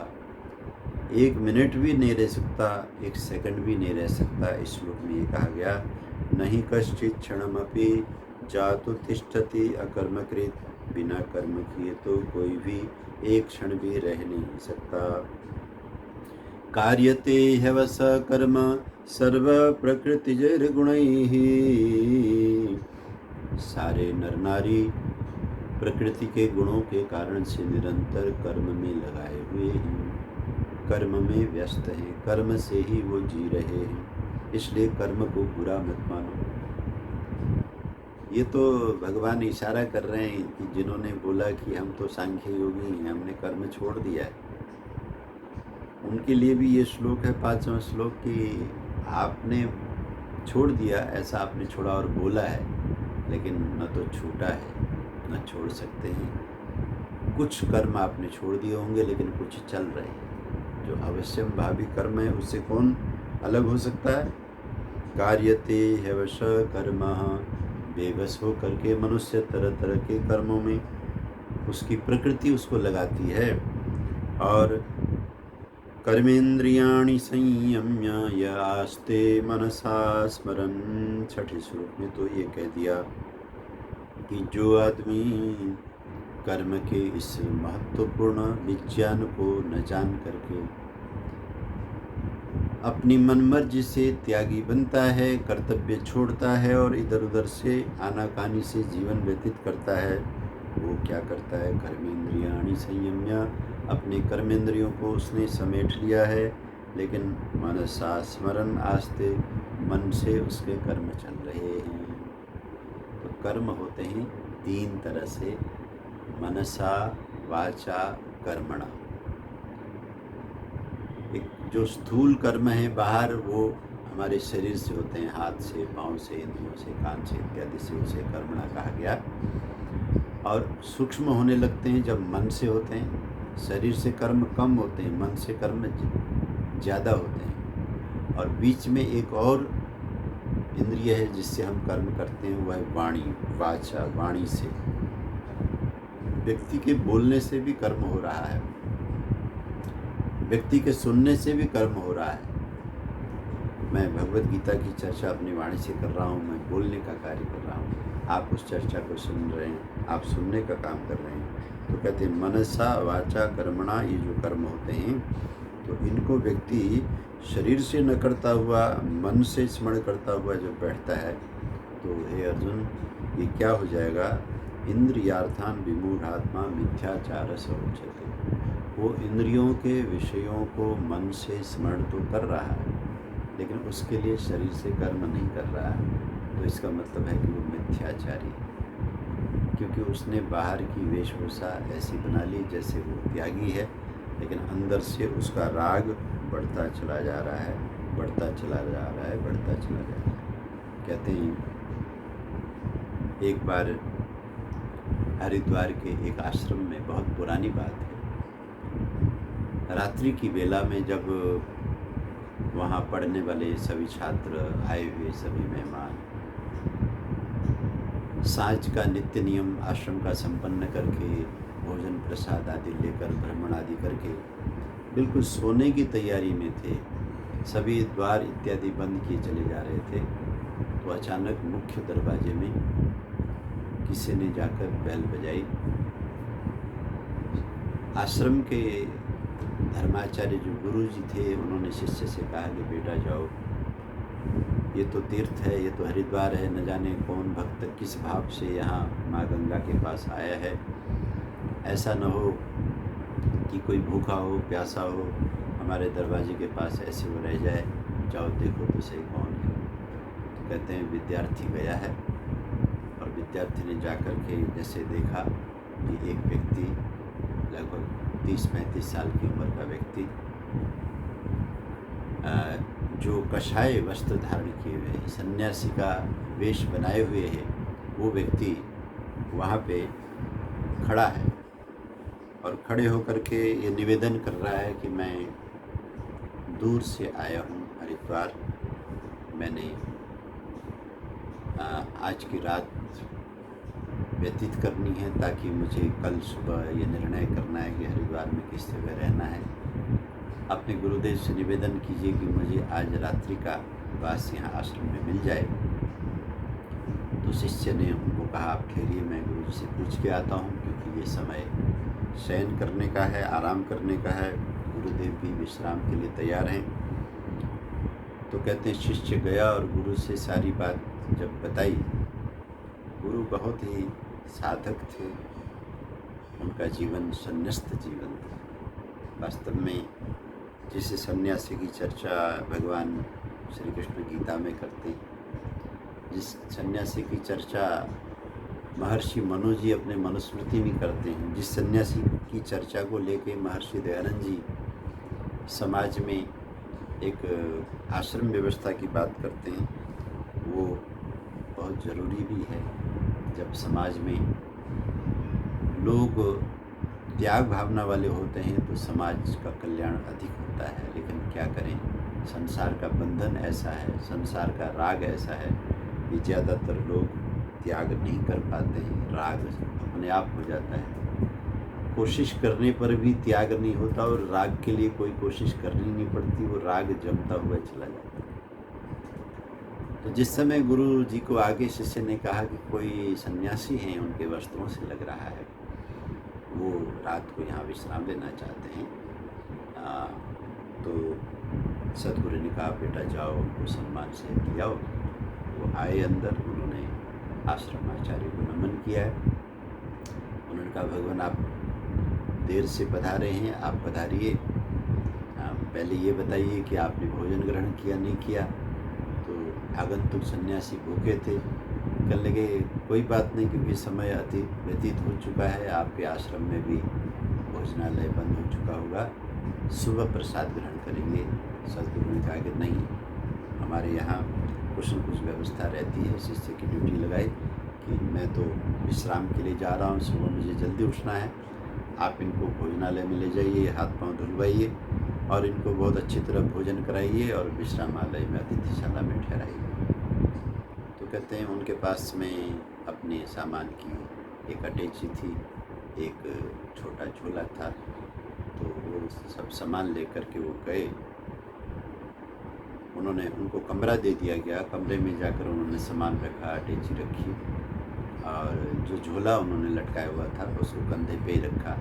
एक मिनट भी नहीं रह सकता, एक सेकंड भी नहीं रह सकता। इस श्लोक में ये कहा गया, नहीं कश्चित् क्षणमपि जातु तिष्ठति अकर्मकृत। बिना कर्म किए तो कोई भी एक क्षण भी रह नहीं सकता। कार्यते ह्यवस कर्म सर्व प्रकृतिजैर्गुणैः। सारे नर नारी प्रकृति के गुणों के कारण से निरंतर कर्म में लगाए हुए हैं, कर्म में व्यस्त हैं, कर्म से ही वो जी रहे हैं। इसलिए कर्म को बुरा मत मानो। ये तो भगवान इशारा कर रहे हैं कि जिन्होंने बोला कि हम तो सांख्य योगी हैं, हमने कर्म छोड़ दिया है, उनके लिए भी ये श्लोक है, 5वां श्लोक, कि आपने छोड़ दिया, ऐसा आपने छोड़ा और बोला है, लेकिन न तो छूटा है न छोड़ सकते हैं। कुछ कर्म आपने छोड़ दिए होंगे, लेकिन कुछ चल रहे हैं। जो अवश्यम भावी कर्म है उससे कौन अलग हो सकता है? कार्यते ह्यवश कर्मः। बेबस हो करके मनुष्य तरह तरह के कर्मों में उसकी प्रकृति उसको लगाती है। और कर्मेंद्रियाणि संयम्य य आस्ते मनसा स्मरन्। छठे श्लोक में तो ये कह दिया कि जो आदमी कर्म के इस महत्वपूर्ण विज्ञान को न जान करके अपनी मनमर्जी से त्यागी बनता है, कर्तव्य छोड़ता है और इधर उधर से आनाकानी से जीवन व्यतीत करता है, वो क्या करता है? कर्मेंद्रियाणि संयम्य। अपने कर्मेंद्रियों को उसने समेट लिया है, लेकिन मनसा स्मरन् आस्ते, मन से उसके कर्म चल रहे हैं। तो कर्म होते हैं 3 तरह से, मनसा वाचा कर्मणा। एक जो स्थूल कर्म है बाहर, वो हमारे शरीर से होते हैं, हाथ से, पाँव से, इंद्रियों से, कान से इत्यादि से, उसे कर्मणा कहा गया। और सूक्ष्म होने लगते हैं जब मन से होते हैं। शरीर से कर्म कम होते हैं, मन से कर्म ज़्यादा होते हैं। और बीच में एक और इंद्रिय है जिससे हम कर्म करते हैं, वह है वाणी, वाचा। वाणी से, व्यक्ति के बोलने से भी कर्म हो रहा है, व्यक्ति के सुनने से भी कर्म हो रहा है। मैं भगवत गीता की चर्चा अपनी वाणी से कर रहा हूँ, मैं बोलने का कार्य कर रहा हूँ, आप उस चर्चा को सुन रहे हैं, आप सुनने का काम कर रहे हैं। तो कहते हैं मनसा वाचा कर्मणा, ये जो कर्म होते हैं, तो इनको व्यक्ति शरीर से न करता हुआ मन से स्मरण करता हुआ जब बैठता है, तो हे अर्जुन, ये क्या हो जाएगा? इंद्रियार्थान विमूढ़ात्मा मिथ्याचार स उच्यते। वो इंद्रियों के विषयों को मन से स्मरण तो कर रहा है, लेकिन उसके लिए शरीर से कर्म नहीं कर रहा है। तो इसका मतलब है कि वो मिथ्याचारी है, क्योंकि उसने बाहर की वेशभूषा ऐसी बना ली जैसे वो त्यागी है, लेकिन अंदर से उसका राग बढ़ता चला जा रहा है, बढ़ता चला जा रहा है, बढ़ता चला जा रहा है। कहते हैं एक बार हरिद्वार के एक आश्रम में, बहुत पुरानी बात है, रात्रि की बेला में जब वहाँ पढ़ने वाले सभी छात्र आए हुए, सभी मेहमान सांझ का नित्य नियम आश्रम का संपन्न करके भोजन प्रसाद आदि लेकर भ्रमण आदि करके बिल्कुल सोने की तैयारी में थे, सभी द्वार इत्यादि बंद किए चले जा रहे थे, तो अचानक मुख्य दरवाजे में किसी ने जाकर बेल बजाई। आश्रम के धर्माचार्य जो गुरु जी थे, उन्होंने शिष्य से कहा कि बेटा जाओ, ये तो तीर्थ है, ये तो हरिद्वार है, न जाने कौन भक्त किस भाव से यहाँ माँ गंगा के पास आया है, ऐसा न हो कि कोई भूखा हो प्यासा हो हमारे दरवाजे के पास ऐसे वो रह जाए, जाओ देखो तो सही कौन है। तो कहते हैं विद्यार्थी गया है, और विद्यार्थी ने जाकर के जैसे देखा कि एक व्यक्ति लगभग 30-35 साल की उम्र का व्यक्ति जो कषाय वस्त्र धारण किए हुए है, सन्यासी का वेश बनाए हुए है, वो व्यक्ति वहाँ पे खड़ा है और खड़े होकर के ये निवेदन कर रहा है कि मैं दूर से आया हूँ हरिद्वार, मैंने आज की रात व्यतीत करनी है ताकि मुझे कल सुबह ये निर्णय करना है कि हरिद्वार में किस जगह रहना है। अपने गुरुदेव से निवेदन कीजिए कि मुझे आज रात्रि का वास यहाँ आश्रम में मिल जाए। तो शिष्य ने उनको कहा आप ठहरिए, मैं गुरु जी से पूछ के आता हूँ, क्योंकि ये समय शयन करने का है, आराम करने का है, गुरुदेव भी विश्राम के लिए तैयार हैं। तो कहते हैं शिष्य गया और गुरु से सारी बात जब बताई, गुरु बहुत ही साधक थे, उनका जीवन संन्यास्त जीवन था। वास्तव में जिस सन्यासी की चर्चा भगवान श्री कृष्ण गीता में करते हैं, जिस सन्यासी की चर्चा महर्षि मनु जी अपने मनुस्मृति में करते हैं, जिस सन्यासी की चर्चा को लेके महर्षि दयानंद जी समाज में एक आश्रम व्यवस्था की बात करते हैं, वो बहुत ज़रूरी भी है। जब समाज में लोग त्याग भावना वाले होते हैं तो समाज का कल्याण अधिक होता है, लेकिन क्या करें, संसार का बंधन ऐसा है, संसार का राग ऐसा है कि ज़्यादातर लोग त्याग नहीं कर पाते हैं, राग अपने आप हो जाता है। कोशिश करने पर भी त्याग नहीं होता, और राग के लिए कोई कोशिश करनी नहीं पड़ती, वो राग जमता हुआ चला जाता है। तो जिस समय गुरु जी को आगे शिष्य ने कहा कि कोई सन्यासी हैं, उनके वस्त्रों से लग रहा है वो रात को यहाँ विश्राम लेना चाहते हैं, तो सदगुरु ने कहा बेटा जाओ, उनको सम्मान से ले आओ। वो आए अंदर, उन्होंने आश्रम आचार्य को नमन किया है। उन्होंने कहा भगवान आप देर से पधारे हैं, आप पधारिए, पहले ये बताइए कि आपने भोजन ग्रहण किया नहीं किया। तो आगंतुक सन्यासी भूखे थे, कहने लगे कोई बात नहीं, क्योंकि समय अति व्यतीत हो चुका है, आपके आश्रम में भी भोजनालय बंद हो चुका होगा, सुबह प्रसाद ग्रहण करेंगे। सदगुरु ने कहा कि नहीं, हमारे यहाँ कुछ न कुछ व्यवस्था रहती है। शिष्य की ड्यूटी लगाई कि मैं तो विश्राम के लिए जा रहा हूँ, सुबह मुझे जल्दी उठना है, आप इनको भोजनालय में ले जाइए, हाथ पांव धुलवाइए और इनको बहुत अच्छी तरह भोजन कराइए और विश्रामालय में अतिथिशाला में ठहराइए। तो कहते हैं उनके पास में अपने सामान की एक अटैची थी, एक छोटा झोला था, तो वो सब सामान लेकर के वो गए। उन्होंने उनको कमरा दे दिया गया, कमरे में जाकर उन्होंने सामान रखा, अटैची रखी, और जो झोला उन्होंने लटकाया हुआ था उसको कंधे पे रखा।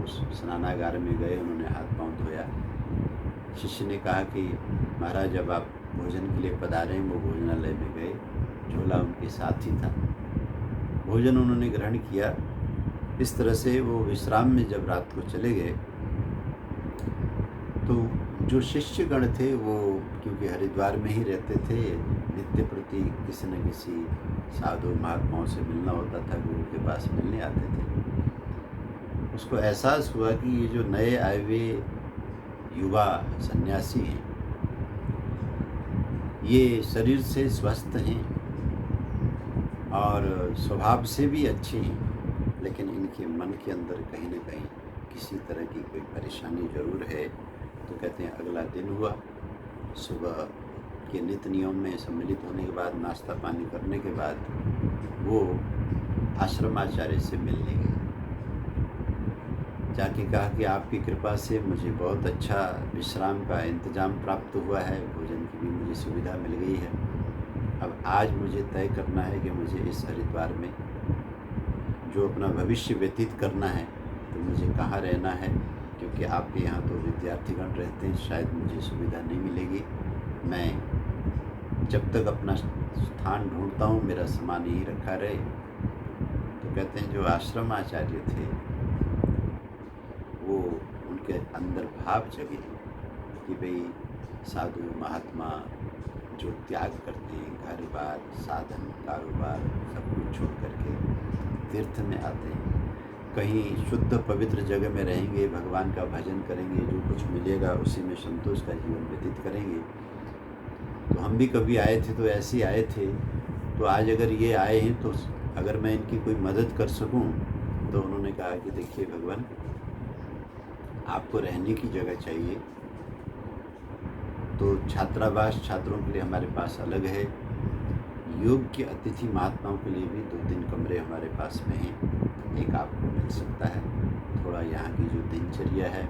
उस स्नानागार में गए, उन्होंने हाथ पांव धोया। शिष्य ने कहा कि महाराज जब आप भोजन के लिए पधारे, वो भोजनालय में गए, झोला उनके साथ ही था, भोजन उन्होंने ग्रहण किया। इस तरह से वो विश्राम में जब रात को चले गए, तो जो शिष्यगण थे वो क्योंकि हरिद्वार में ही रहते थे, नित्य प्रति किसी न किसी साधु महात्माओं से मिलना होता था, गुरु के पास मिलने आते थे। उसको एहसास हुआ कि ये जो नए आए हुए युवा सन्यासी हैं, ये शरीर से स्वस्थ हैं और स्वभाव से भी अच्छे हैं, लेकिन इनके मन के अंदर कहीं न कहीं किसी तरह की कोई परेशानी ज़रूर है। तो कहते हैं अगला दिन हुआ, सुबह के नित्य नियम में सम्मिलित होने के बाद, नाश्ता पानी करने के बाद वो आश्रमाचार्य से मिलने गए। जाके कहा कि आपकी कृपा से मुझे बहुत अच्छा विश्राम का इंतज़ाम प्राप्त हुआ है, भोजन की भी मुझे सुविधा मिल गई है। अब आज मुझे तय करना है कि मुझे इस हरिद्वार में जो अपना भविष्य व्यतीत करना है, तो मुझे कहाँ रहना है, क्योंकि आपके यहाँ तो विद्यार्थीगण रहते हैं, शायद मुझे सुविधा नहीं मिलेगी। मैं जब तक अपना स्थान ढूंढता हूँ, मेरा सामान यहीं रखा रहे। तो कहते हैं जो आश्रम आचार्य थे, वो उनके अंदर भाव जगे कि भाई साधु महात्मा जो त्याग करते हैं, घर बार साधन कारोबार सब कुछ छोड़ करके तीर्थ में आते हैं, कहीं शुद्ध पवित्र जगह में रहेंगे, भगवान का भजन करेंगे, जो कुछ मिलेगा उसी में संतोष का जीवन व्यतीत करेंगे। तो हम भी कभी आए थे तो ऐसे आए थे, तो आज अगर ये आए हैं तो अगर मैं इनकी कोई मदद कर सकूं, तो उन्होंने कहा कि देखिए भगवान, आपको रहने की जगह चाहिए, तो छात्रावास छात्रों के लिए हमारे पास अलग है, योग्य अतिथि महात्माओं के लिए भी 2-3 कमरे हमारे पास में हैं, एक आपको मिल सकता है। थोड़ा यहाँ की जो दिनचर्या है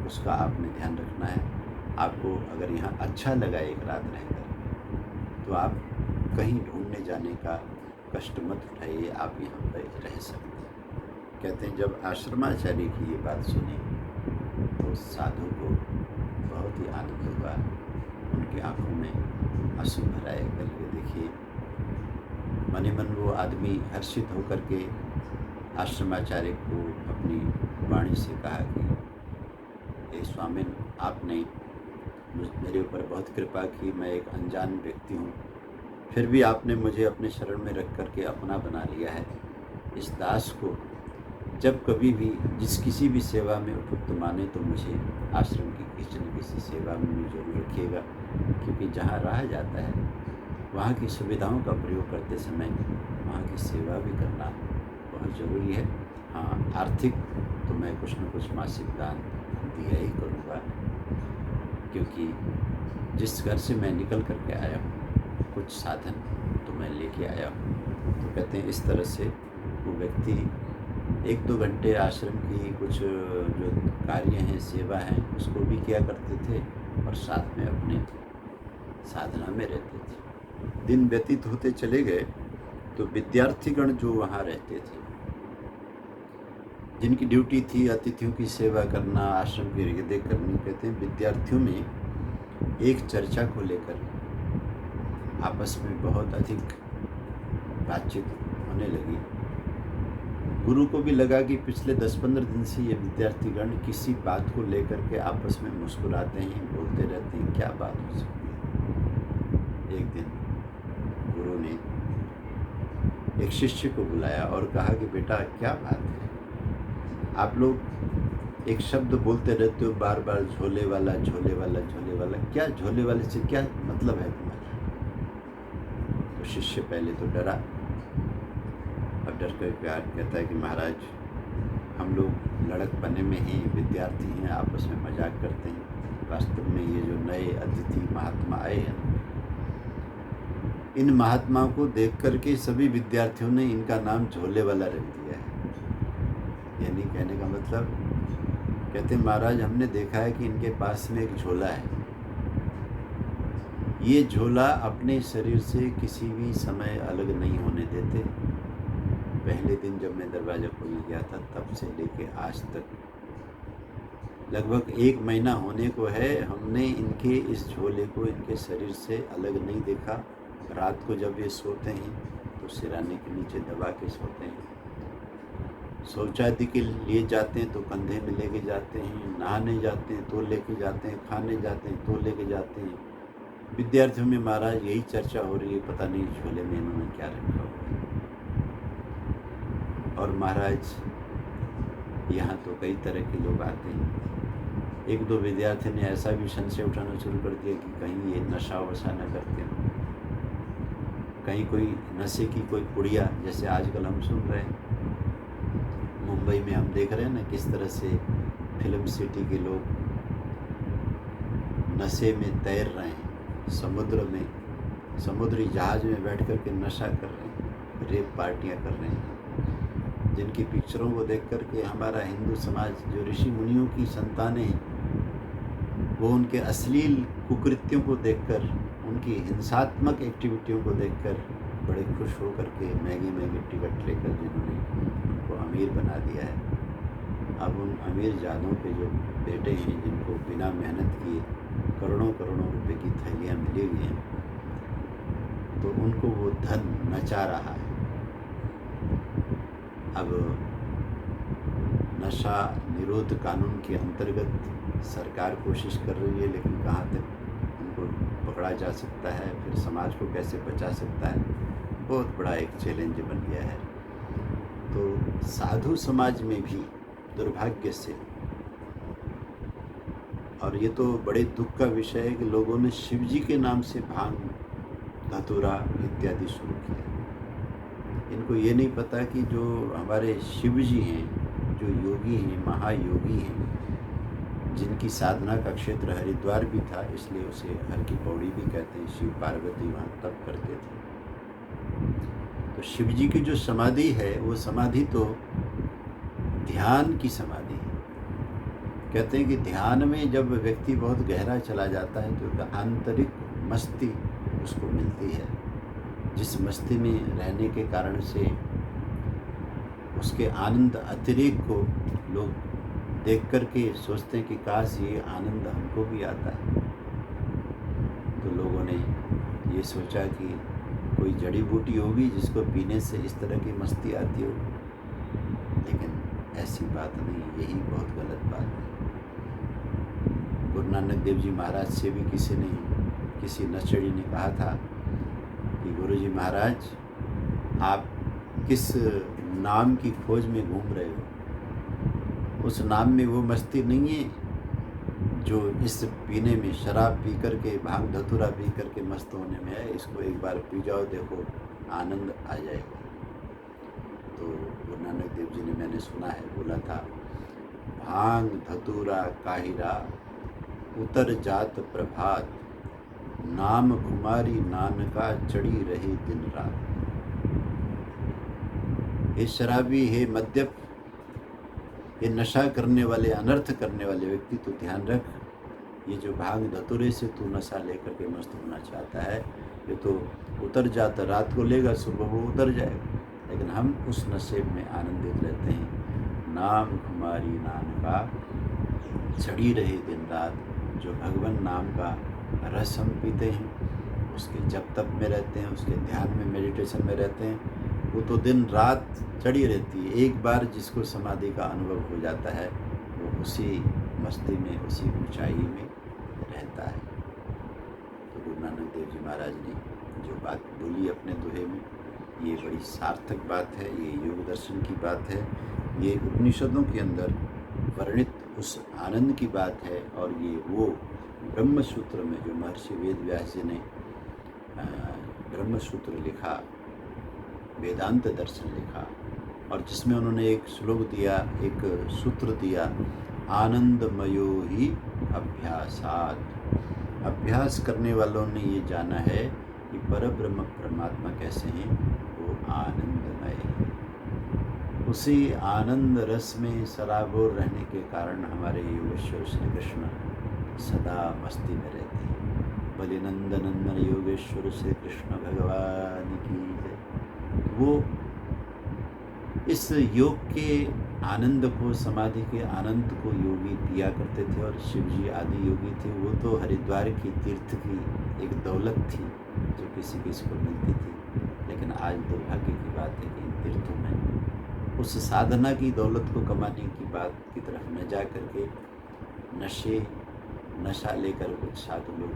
उसका आपने ध्यान रखना है। आपको अगर यहाँ अच्छा लगा एक रात रहकर, तो आप कहीं ढूंढने जाने का कष्ट मत उठाइए, आप यहाँ पर रह सकते हैं। कहते हैं जब आश्रमाचार्य की ये बात सुनी तो साधु को बहुत ही आनंद हुआ, उनकी आंखों में आंसू भर आए। कल के देखिए मन ही मन वो आदमी हर्षित होकर के आश्रमाचार्य को अपनी वाणी से कहा कि हे स्वामिन, आपने मेरे ऊपर बहुत कृपा की, मैं एक अनजान व्यक्ति हूँ, फिर भी आपने मुझे अपने शरण में रख करके अपना बना लिया है। इस दास को जब कभी भी जिस किसी भी सेवा में उपयुक्त माने तो मुझे आश्रम की किसी न किसी सेवा में जरूर रखिएगा, क्योंकि जहाँ रहा जाता है वहाँ की सुविधाओं का प्रयोग करते समय वहाँ की सेवा भी करना बहुत ज़रूरी है। हाँ, आर्थिक तो मैं कुछ न कुछ मासिक दान दिया ही करूँगा, क्योंकि जिस घर से मैं निकल करके आया हूँ कुछ साधन तो मैं लेके आया हूँ। तो कहते हैं इस तरह से वो व्यक्ति 1-2 घंटे आश्रम की कुछ जो कार्य हैं, सेवा हैं, उसको भी किया करते थे और साथ में अपने साधना में रहते थे। दिन व्यतीत होते चले गए तो विद्यार्थीगण जो वहाँ रहते थे, जिनकी ड्यूटी थी अतिथियों की सेवा करना, आश्रम की देखरेख करनी, कहते हैं विद्यार्थियों में एक चर्चा को लेकर आपस में बहुत अधिक बातचीत होने लगी। गुरु को भी लगा कि पिछले 10-15 दिन से ये विद्यार्थीगण किसी बात को लेकर के आपस में मुस्कुराते हैं, बोलते रहते हैं, क्या बात हो सकती है। एक दिन गुरु ने एक शिष्य को बुलाया और कहा कि बेटा क्या बात है, आप लोग एक शब्द बोलते रहते हो बार बार, झोले वाला झोले वाला झोले वाला, क्या झोले वाले से क्या मतलब है तुम्हारा। तो शिष्य पहले तो डरा, अब डर कर प्यार कहता है कि महाराज, हम लोग लड़कपने में ही विद्यार्थी हैं, आपस में मजाक करते हैं। वास्तव में ये जो नए अतिथि महात्मा आए हैं, इन महात्माओं को देख करके सभी विद्यार्थियों ने इनका नाम झोले वाला रख दिया है। यानी कहने का मतलब, कहते हैं महाराज, हमने देखा है कि इनके पास में एक झोला है, ये झोला अपने शरीर से किसी भी समय अलग नहीं होने देते। पहले दिन जब मैं दरवाज़ा खोलने गया था तब से लेके आज तक लगभग 1 महीना होने को है, हमने इनके इस झोले को इनके शरीर से अलग नहीं देखा। रात को जब ये सोते हैं तो सिराने के नीचे दबा के सोते हैं, शौचालय के लिए जाते हैं तो कंधे में लेके जाते हैं, नहाने जाते हैं तो लेके जाते हैं, खाने जाते हैं तो लेके जाते हैं, विद्यार्थियों में महाराज यही चर्चा हो रही है, पता नहीं झोले में इन्होंने क्या रखा हुआ है। और महाराज यहाँ तो कई तरह के लोग आते हैं। एक दो विद्यार्थी ने ऐसा भी संशय उठाना शुरू कर दिया कि कहीं ये नशा वशा न करते हो, कहीं कोई नशे की कोई पुड़िया, जैसे आजकल हम सुन रहे हैं मुंबई में, हम देख रहे हैं ना किस तरह से फिल्म सिटी के लोग नशे में तैर रहे हैं, समुद्र में, समुद्री जहाज में बैठ कर के नशा कर रहे हैं, रेप पार्टियां कर रहे हैं, जिनकी पिक्चरों को देख कर के हमारा हिंदू समाज, जो ऋषि मुनियों की संतानें हैं, वो उनके अश्लील कुकृत्यों को देखकर, उनकी हिंसात्मक एक्टिविटियों को देखकर बड़े खुश होकर के महंगी महंगी टिकट लेकर जिन्होंने उनको अमीर बना दिया है, अब उन अमीर जादों के जो बेटे हैं, जिनको बिना मेहनत किए करोड़ों करोड़ों रुपए की थैलियाँ मिली हुई हैं, तो उनको वो धन नचा रहा है। अब नशा निरोध कानून के अंतर्गत सरकार कोशिश कर रही है, लेकिन कहाँ तक उनको पकड़ा जा सकता है, फिर समाज को कैसे बचा सकता है, बहुत बड़ा एक चैलेंज बन गया है। तो साधु समाज में भी दुर्भाग्य से, और ये तो बड़े दुख का विषय है कि लोगों ने शिव जी के नाम से भांग, धतूरा इत्यादि शुरू किया। इनको ये नहीं पता कि जो हमारे शिव जी हैं, जो योगी हैं, महायोगी हैं, जिनकी साधना का क्षेत्र हरिद्वार भी था, इसलिए उसे हर की पौड़ी भी कहते हैं, शिव पार्वती वहाँ तप करते थे। तो शिव जी की जो समाधि है, वो समाधि तो ध्यान की समाधि है। कहते हैं कि ध्यान में जब व्यक्ति बहुत गहरा चला जाता है तो एक आंतरिक मस्ती उसको मिलती है, जिस मस्ती में रहने के कारण से उसके आनंद अतिरेक को लोग देख कर के सोचते हैं कि काश ये आनंद हमको भी आता है। तो लोगों ने ये सोचा कि कोई जड़ी बूटी होगी जिसको पीने से इस तरह की मस्ती आती हो, लेकिन ऐसी बात नहीं, यही बहुत गलत बात है। गुरु नानक देव जी महाराज से भी किसी नशेड़ी ने कहा था कि गुरु जी महाराज, आप किस नाम की खोज में घूम रहे हो? उस नाम में वो मस्ती नहीं है जो इस पीने में, शराब पी कर के, भांग धतूरा पी कर के मस्त होने में है। इसको एक बार पी जाओ, देखो आनंद आ जाएगा। तो गुरु नानक देव जी ने, मैंने सुना है, बोला था, भांग धतूरा काहिरा उतर जात प्रभात, नाम खुमारी नानका चढ़ी रही दिन रात। हे शराबी, हे मद्यप, ये नशा करने वाले, अनर्थ करने वाले व्यक्ति, तो ध्यान रख, ये जो भांग धतूरे से तू नशा लेकर के मस्त होना चाहता है, ये तो उतर जाता, रात को लेगा, सुबह वो उतर जाएगा, लेकिन हम उस नशे में आनंदित रहते हैं। नाम हमारी नानका चढ़ी रहे दिन रात, जो भगवान नाम का रस हम पीते हैं, उसके जप तप में रहते हैं, उसके ध्यान में, मेडिटेशन में रहते हैं, वो तो दिन रात चढ़ी रहती है। एक बार जिसको समाधि का अनुभव हो जाता है, वो उसी मस्ती में, उसी ऊंचाई में रहता है। तो गुरु नानक देव जी महाराज ने जो बात बोली अपने दोहे में, ये बड़ी सार्थक बात है, ये योग दर्शन की बात है, ये उपनिषदों के अंदर वर्णित उस आनंद की बात है। और ये वो ब्रह्म सूत्र में जो महर्षि वेद व्यास जी ने ब्रह्म सूत्र लिखा, वेदांत दर्शन लिखा, और जिसमें उन्होंने एक श्लोक दिया, एक सूत्र दिया, आनंदमयो ही अभ्यासात। अभ्यास करने वालों ने ये जाना है कि परब्रह्म परमात्मा कैसे हैं, वो आनंदमय है। उसी आनंद रस में सराबोर रहने के कारण हमारे योगेश्वर श्री कृष्ण सदा मस्ती में रहते हैं। बलि नंदन योगेश्वर श्री कृष्ण भगवान की जय। वो इस योग के आनंद को, समाधि के आनंद को योगी पिया करते थे, और शिव जी आदि योगी थे। वो तो हरिद्वार की तीर्थ की एक दौलत थी जो किसी किसी को मिलती थी, लेकिन आज दुर्भाग्य की बात है कि इन तीर्थों में उस साधना की दौलत को कमाने की बात की तरफ न जा करके नशा लेकर कुछ साधु लोग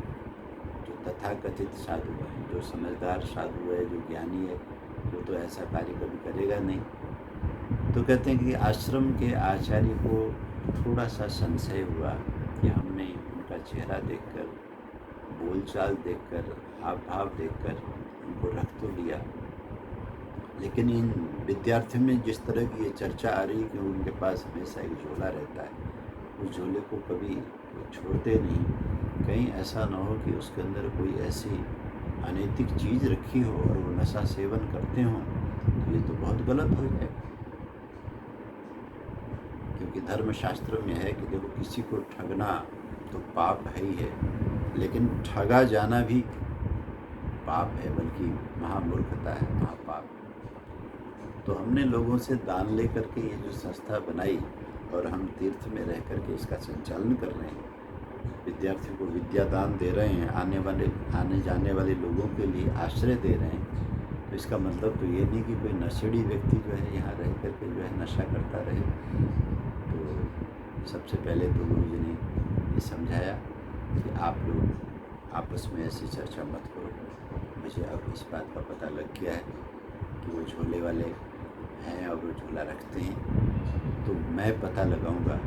जो तथाकथित साधु है। जो समझदार साधु है, जो ज्ञानी है, वो तो ऐसा कार्य कभी करेगा नहीं। तो कहते हैं कि आश्रम के आचार्य को थोड़ा सा संशय हुआ कि हमने उनका चेहरा देखकर, बोलचाल देखकर, हाव भाव देखकर उनको रख तो लिया, लेकिन इन विद्यार्थियों में जिस तरह की ये चर्चा आ रही कि उनके पास हमेशा एक झोला रहता है, उस झोले को कभी वो छोड़ते नहीं। कहीं ऐसा ना हो कि उसके अंदर कोई ऐसी अनैतिक चीज़ रखी हो और वो नशा सेवन करते हों, तो ये तो बहुत गलत हो जाए। क्योंकि धर्मशास्त्र में है कि देखो, किसी को ठगना तो पाप है ही है, लेकिन ठगा जाना भी पाप है, बल्कि महामूर्खता है, महापाप। तो हमने लोगों से दान ले करके ये जो संस्था बनाई और हम तीर्थ में रह करके इसका संचालन कर रहे हैं, विद्यार्थियों को विद्या दान दे रहे हैं, आने जाने वाले लोगों के लिए आश्रय दे रहे हैं, तो इसका मतलब तो ये नहीं कि कोई नशेड़ी व्यक्ति जो है यहाँ रह करके जो है नशा करता रहे। तो सबसे पहले तो गुरु जी ने ये समझाया कि आप लोग आपस में ऐसी चर्चा मत करो। मुझे अब इस बात का पता लग गया है कि वो झोले वाले हैं और वो झोला रखते हैं, तो मैं पता लगाऊंगा।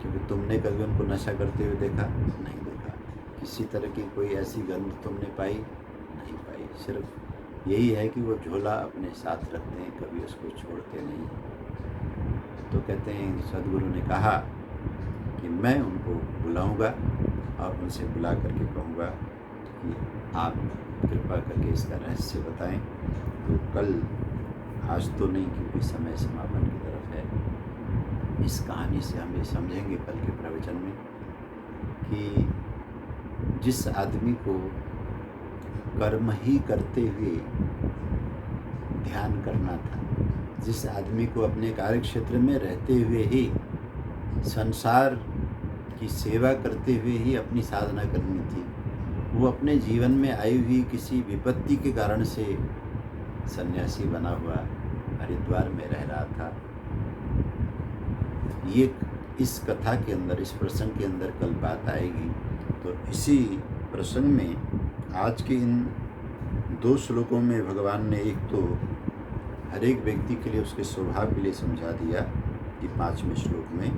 क्योंकि तुमने कभी उनको नशा करते हुए देखा? नहीं देखा। किसी तरह की कोई ऐसी गंध तुमने पाई? नहीं पाई। सिर्फ यही है कि वो झोला अपने साथ रखते हैं, कभी उसको छोड़ते नहीं। तो कहते हैं सदगुरु ने कहा कि मैं उनको बुलाऊंगा और उनसे बुला करके कहूँगा कि आप कृपा करके इसका रहस्य बताएं। तो कल, आज तो नहीं क्योंकि समय समापन की तरफ है, इस कहानी से हम ये समझेंगे कल के प्रवचन में कि जिस आदमी को कर्म ही करते हुए ध्यान करना था, जिस आदमी को अपने कार्य क्षेत्र में रहते हुए ही संसार की सेवा करते हुए ही अपनी साधना करनी थी, वो अपने जीवन में आई हुई किसी विपत्ति के कारण से सन्यासी बना हुआ हरिद्वार में रह रहा था। ये इस कथा के अंदर, इस प्रसंग के अंदर कल बात आएगी। तो इसी प्रसंग में आज के इन 2 श्लोकों में भगवान ने एक तो हर एक व्यक्ति के लिए उसके स्वभाव के लिए समझा दिया कि 5वें श्लोक में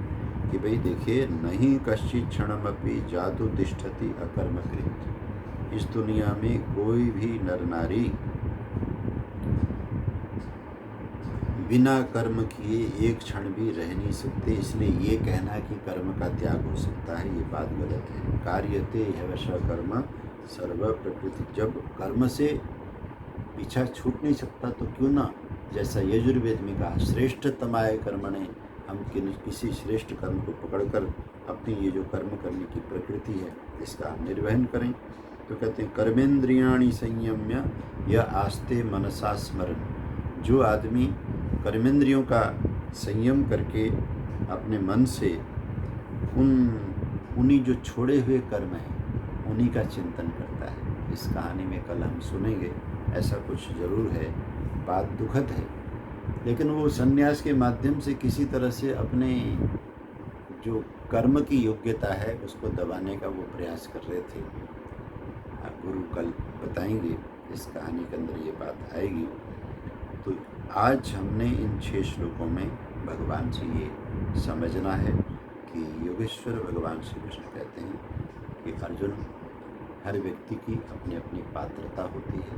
कि भाई देखिए, नहीं कश्चित क्षणमपि जातु तिष्ठति अकर्मकृत। इस दुनिया में कोई भी नर नारी बिना कर्म किए एक क्षण भी रह नहीं सकते। इसलिए ये कहना कि कर्म का त्याग हो सकता है, ये बात गलत है। कार्यते ह्यवश कर्म सर्व प्रकृति। जब कर्म से पीछा छूट नहीं सकता तो क्यों ना, जैसा यजुर्वेद में कहा, श्रेष्ठतमाय कर्मणे, हम किसी श्रेष्ठ कर्म को पकड़कर अपनी ये जो कर्म करने की प्रकृति है इसका निर्वहन करें। तो कहते हैं कर्मेंद्रियाणि संयम्य या आस्ते मनसा स्मरण। जो आदमी कर्मेंद्रियों का संयम करके अपने मन से उन्हीं जो छोड़े हुए कर्म हैं उन्हीं का चिंतन करता है। इस कहानी में कल हम सुनेंगे, ऐसा कुछ जरूर है, बात दुखद है, लेकिन वो सन्यास के माध्यम से किसी तरह से अपने जो कर्म की योग्यता है उसको दबाने का वो प्रयास कर रहे थे। गुरु कल बताएंगे, इस कहानी के अंदर ये बात आएगी। तो आज हमने इन 6 श्लोकों में भगवान से ये समझना है कि योगेश्वर भगवान श्री कृष्ण कहते हैं कि अर्जुन, हर व्यक्ति की अपनी अपनी पात्रता होती है।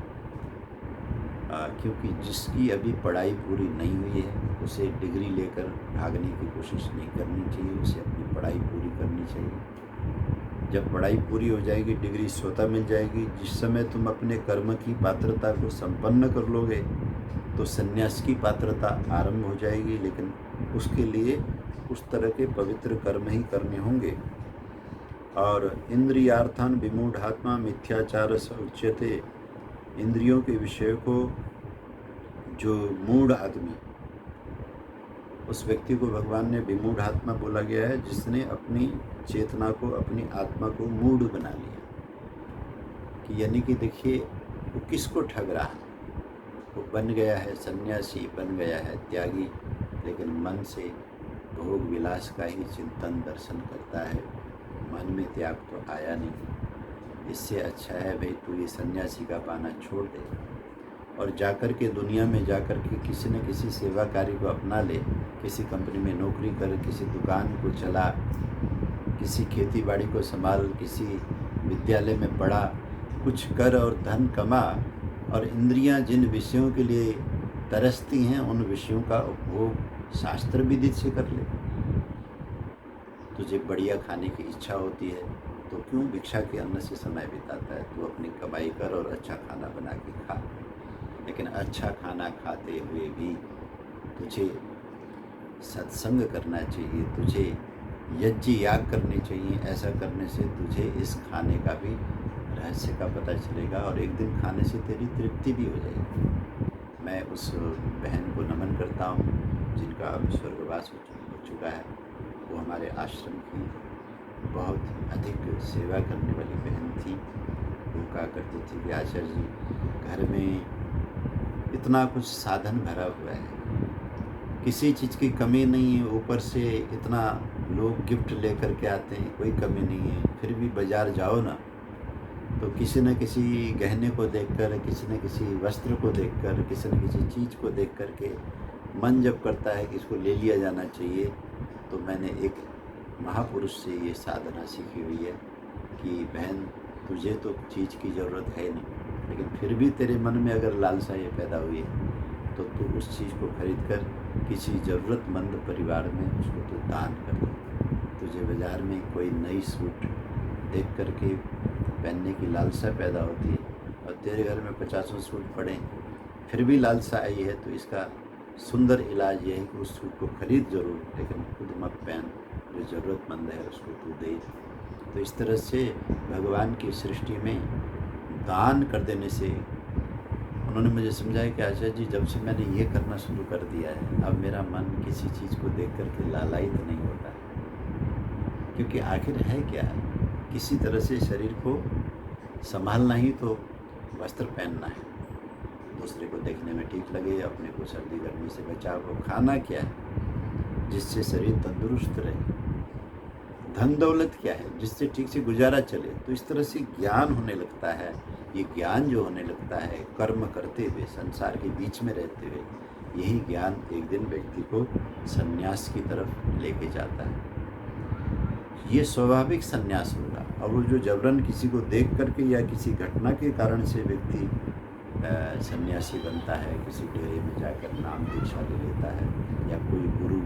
क्योंकि जिसकी अभी पढ़ाई पूरी नहीं हुई है उसे डिग्री लेकर भागने की कोशिश नहीं करनी चाहिए, उसे अपनी पढ़ाई पूरी करनी चाहिए। जब पढ़ाई पूरी हो जाएगी, डिग्री स्वतः मिल जाएगी। जिस समय तुम अपने कर्म की पात्रता को संपन्न कर लोगे तो संन्यास की पात्रता आरंभ हो जाएगी, लेकिन उसके लिए उस तरह के पवित्र कर्म ही करने होंगे। और इंद्रियार्थान विमूढ़ात्मा मिथ्याचार स उच्यते। इंद्रियों के विषय को जो मूढ़ आदमी, उस व्यक्ति को भगवान ने विमूढ़ आत्मा बोला गया है, जिसने अपनी चेतना को, अपनी आत्मा को मूढ़ बना लिया। कि यानी कि देखिए, वो किसको ठग रहा है, वो बन गया है सन्यासी, बन गया है त्यागी, लेकिन मन से भोग विलास का ही चिंतन दर्शन करता है। मन में त्याग तो आया नहीं। इससे अच्छा है भाई तू ये सन्यासी का पाना छोड़ दे और जाकर के दुनिया में जाकर के किसी न किसी सेवा कार्य को अपना ले, किसी कंपनी में नौकरी कर, किसी दुकान को चला, किसी खेती बाड़ी को संभाल, किसी विद्यालय में पढ़ा, कुछ कर और धन कमा, और इंद्रियां जिन विषयों के लिए तरसती हैं उन विषयों का उपभोग शास्त्र विदित से कर ले। तुझे बढ़िया खाने की इच्छा होती है तो क्यों भिक्षा के अन्न से समय बिताता है? तू अपनी कमाई कर और अच्छा खाना बना के खा, लेकिन अच्छा खाना खाते हुए भी तुझे सत्संग करना चाहिए, तुझे यज्ञ याग करने चाहिए। ऐसा करने से तुझे इस खाने का भी रहस्य का पता चलेगा और एक दिन खाने से तेरी तृप्ति भी हो जाएगी। मैं उस बहन को नमन करता हूँ जिनका अब स्वर्गवास हो चुका है। वो हमारे आश्रम की बहुत अधिक सेवा करने वाली बहन थी। वो कहा करती थी कि आचार्य जी घर में इतना कुछ साधन भरा हुआ है, किसी चीज़ की कमी नहीं है, ऊपर से इतना लोग गिफ्ट लेकर के आते हैं, कोई कमी नहीं है, फिर भी बाज़ार जाओ ना तो किसी न किसी गहने को देखकर, किसी न किसी वस्त्र को देखकर, किसी न किसी चीज़ को देख कर के मन जब करता है कि इसको ले लिया जाना चाहिए। तो मैंने एक महापुरुष से ये साधना सीखी हुई है कि बहन तुझे तो चीज़ की ज़रूरत है नहीं, लेकिन फिर भी तेरे मन में अगर लालसा ये पैदा हुई है तो तू उस चीज़ को खरीद कर किसी ज़रूरतमंद परिवार में उसको तू दान कर दे। तुझे बाज़ार में कोई नई सूट देख कर के पहनने की लालसा पैदा होती है और तेरे घर में 50 सूट पड़े फिर भी लालसा आई है, तो इसका सुंदर इलाज यह है कि उस सूट को खरीद ज़रूर, लेकिन खुद मत पहन, जो ज़रूरतमंद है उसको तू दे। तो इस तरह से भगवान की सृष्टि में दान कर देने से उन्होंने मुझे समझाया कि आचार्य जी जब से मैंने ये करना शुरू कर दिया है अब मेरा मन किसी चीज़ को देख कर के लालायित नहीं होता है, क्योंकि आखिर है क्या, किसी तरह से शरीर को संभालना ही तो वस्त्र पहनना है, दूसरे को देखने में ठीक लगे, अपने को सर्दी गर्मी से बचाव हो। खाना क्या है जिससे शरीर तंदुरुस्त रहे, धन दौलत क्या है जिससे ठीक से गुजारा चले। तो इस तरह से ज्ञान होने लगता है। ये ज्ञान जो होने लगता है कर्म करते हुए, संसार के बीच में रहते हुए, यही ज्ञान एक दिन व्यक्ति को संन्यास की तरफ लेके जाता है। ये स्वाभाविक संन्यास होगा। और वो जो जबरन किसी को देख करके या किसी घटना के कारण से व्यक्ति सन्यासी बनता है, किसी डेरे में जाकर नाम दीक्षा ले लेता है, या कोई गुरु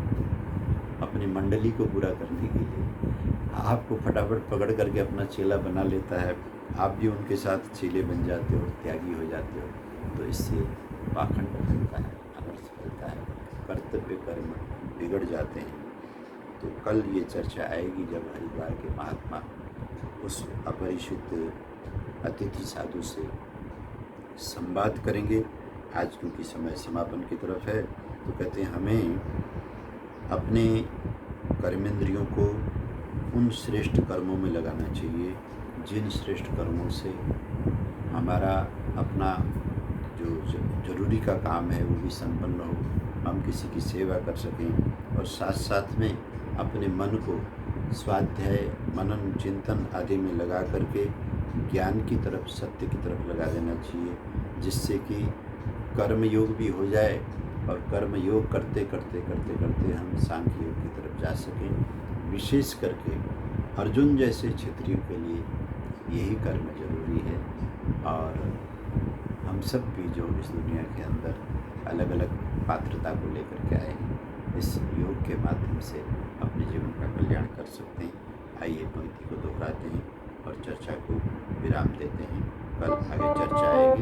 अपनी मंडली को पूरा करने के लिए आपको फटाफट पकड़ करके अपना चेला बना लेता है, आप भी उनके साथ चेले बन जाते हो, त्यागी हो जाते हो, तो इससे पाखंड फैलता है, अनर्थ फैलता है, कर्तव्य कर्म बिगड़ जाते हैं। तो कल ये चर्चा आएगी जब हरिद्वार के महात्मा उस अपरिचित अतिथि साधु से संवाद करेंगे। आज क्योंकि समय समापन की तरफ है तो कहते हैं हमें अपने कर्मेंद्रियों को उन श्रेष्ठ कर्मों में लगाना चाहिए जिन श्रेष्ठ कर्मों से हमारा अपना जो जरूरी का काम है वो भी संपन्न हो, हम किसी की सेवा कर सकें, और साथ साथ में अपने मन को स्वाध्याय, मनन, चिंतन आदि में लगा करके ज्ञान की तरफ, सत्य की तरफ लगा देना चाहिए, जिससे कि कर्म योग भी हो जाए और कर्म योग करते करते करते करते हम सांख्य योग की तरफ जा सकें। विशेष करके अर्जुन जैसे क्षत्रियों के लिए यही कर्म जरूरी है। और हम सब भी जो इस दुनिया के अंदर अलग अलग पात्रता को लेकर के आए हैं, इस योग के माध्यम से अपने जीवन का कल्याण कर सकते हैं। आइए पंक्ति को दोहराते हैं और चर्चा को विराम देते हैं। कल आगे चर्चा आएगी।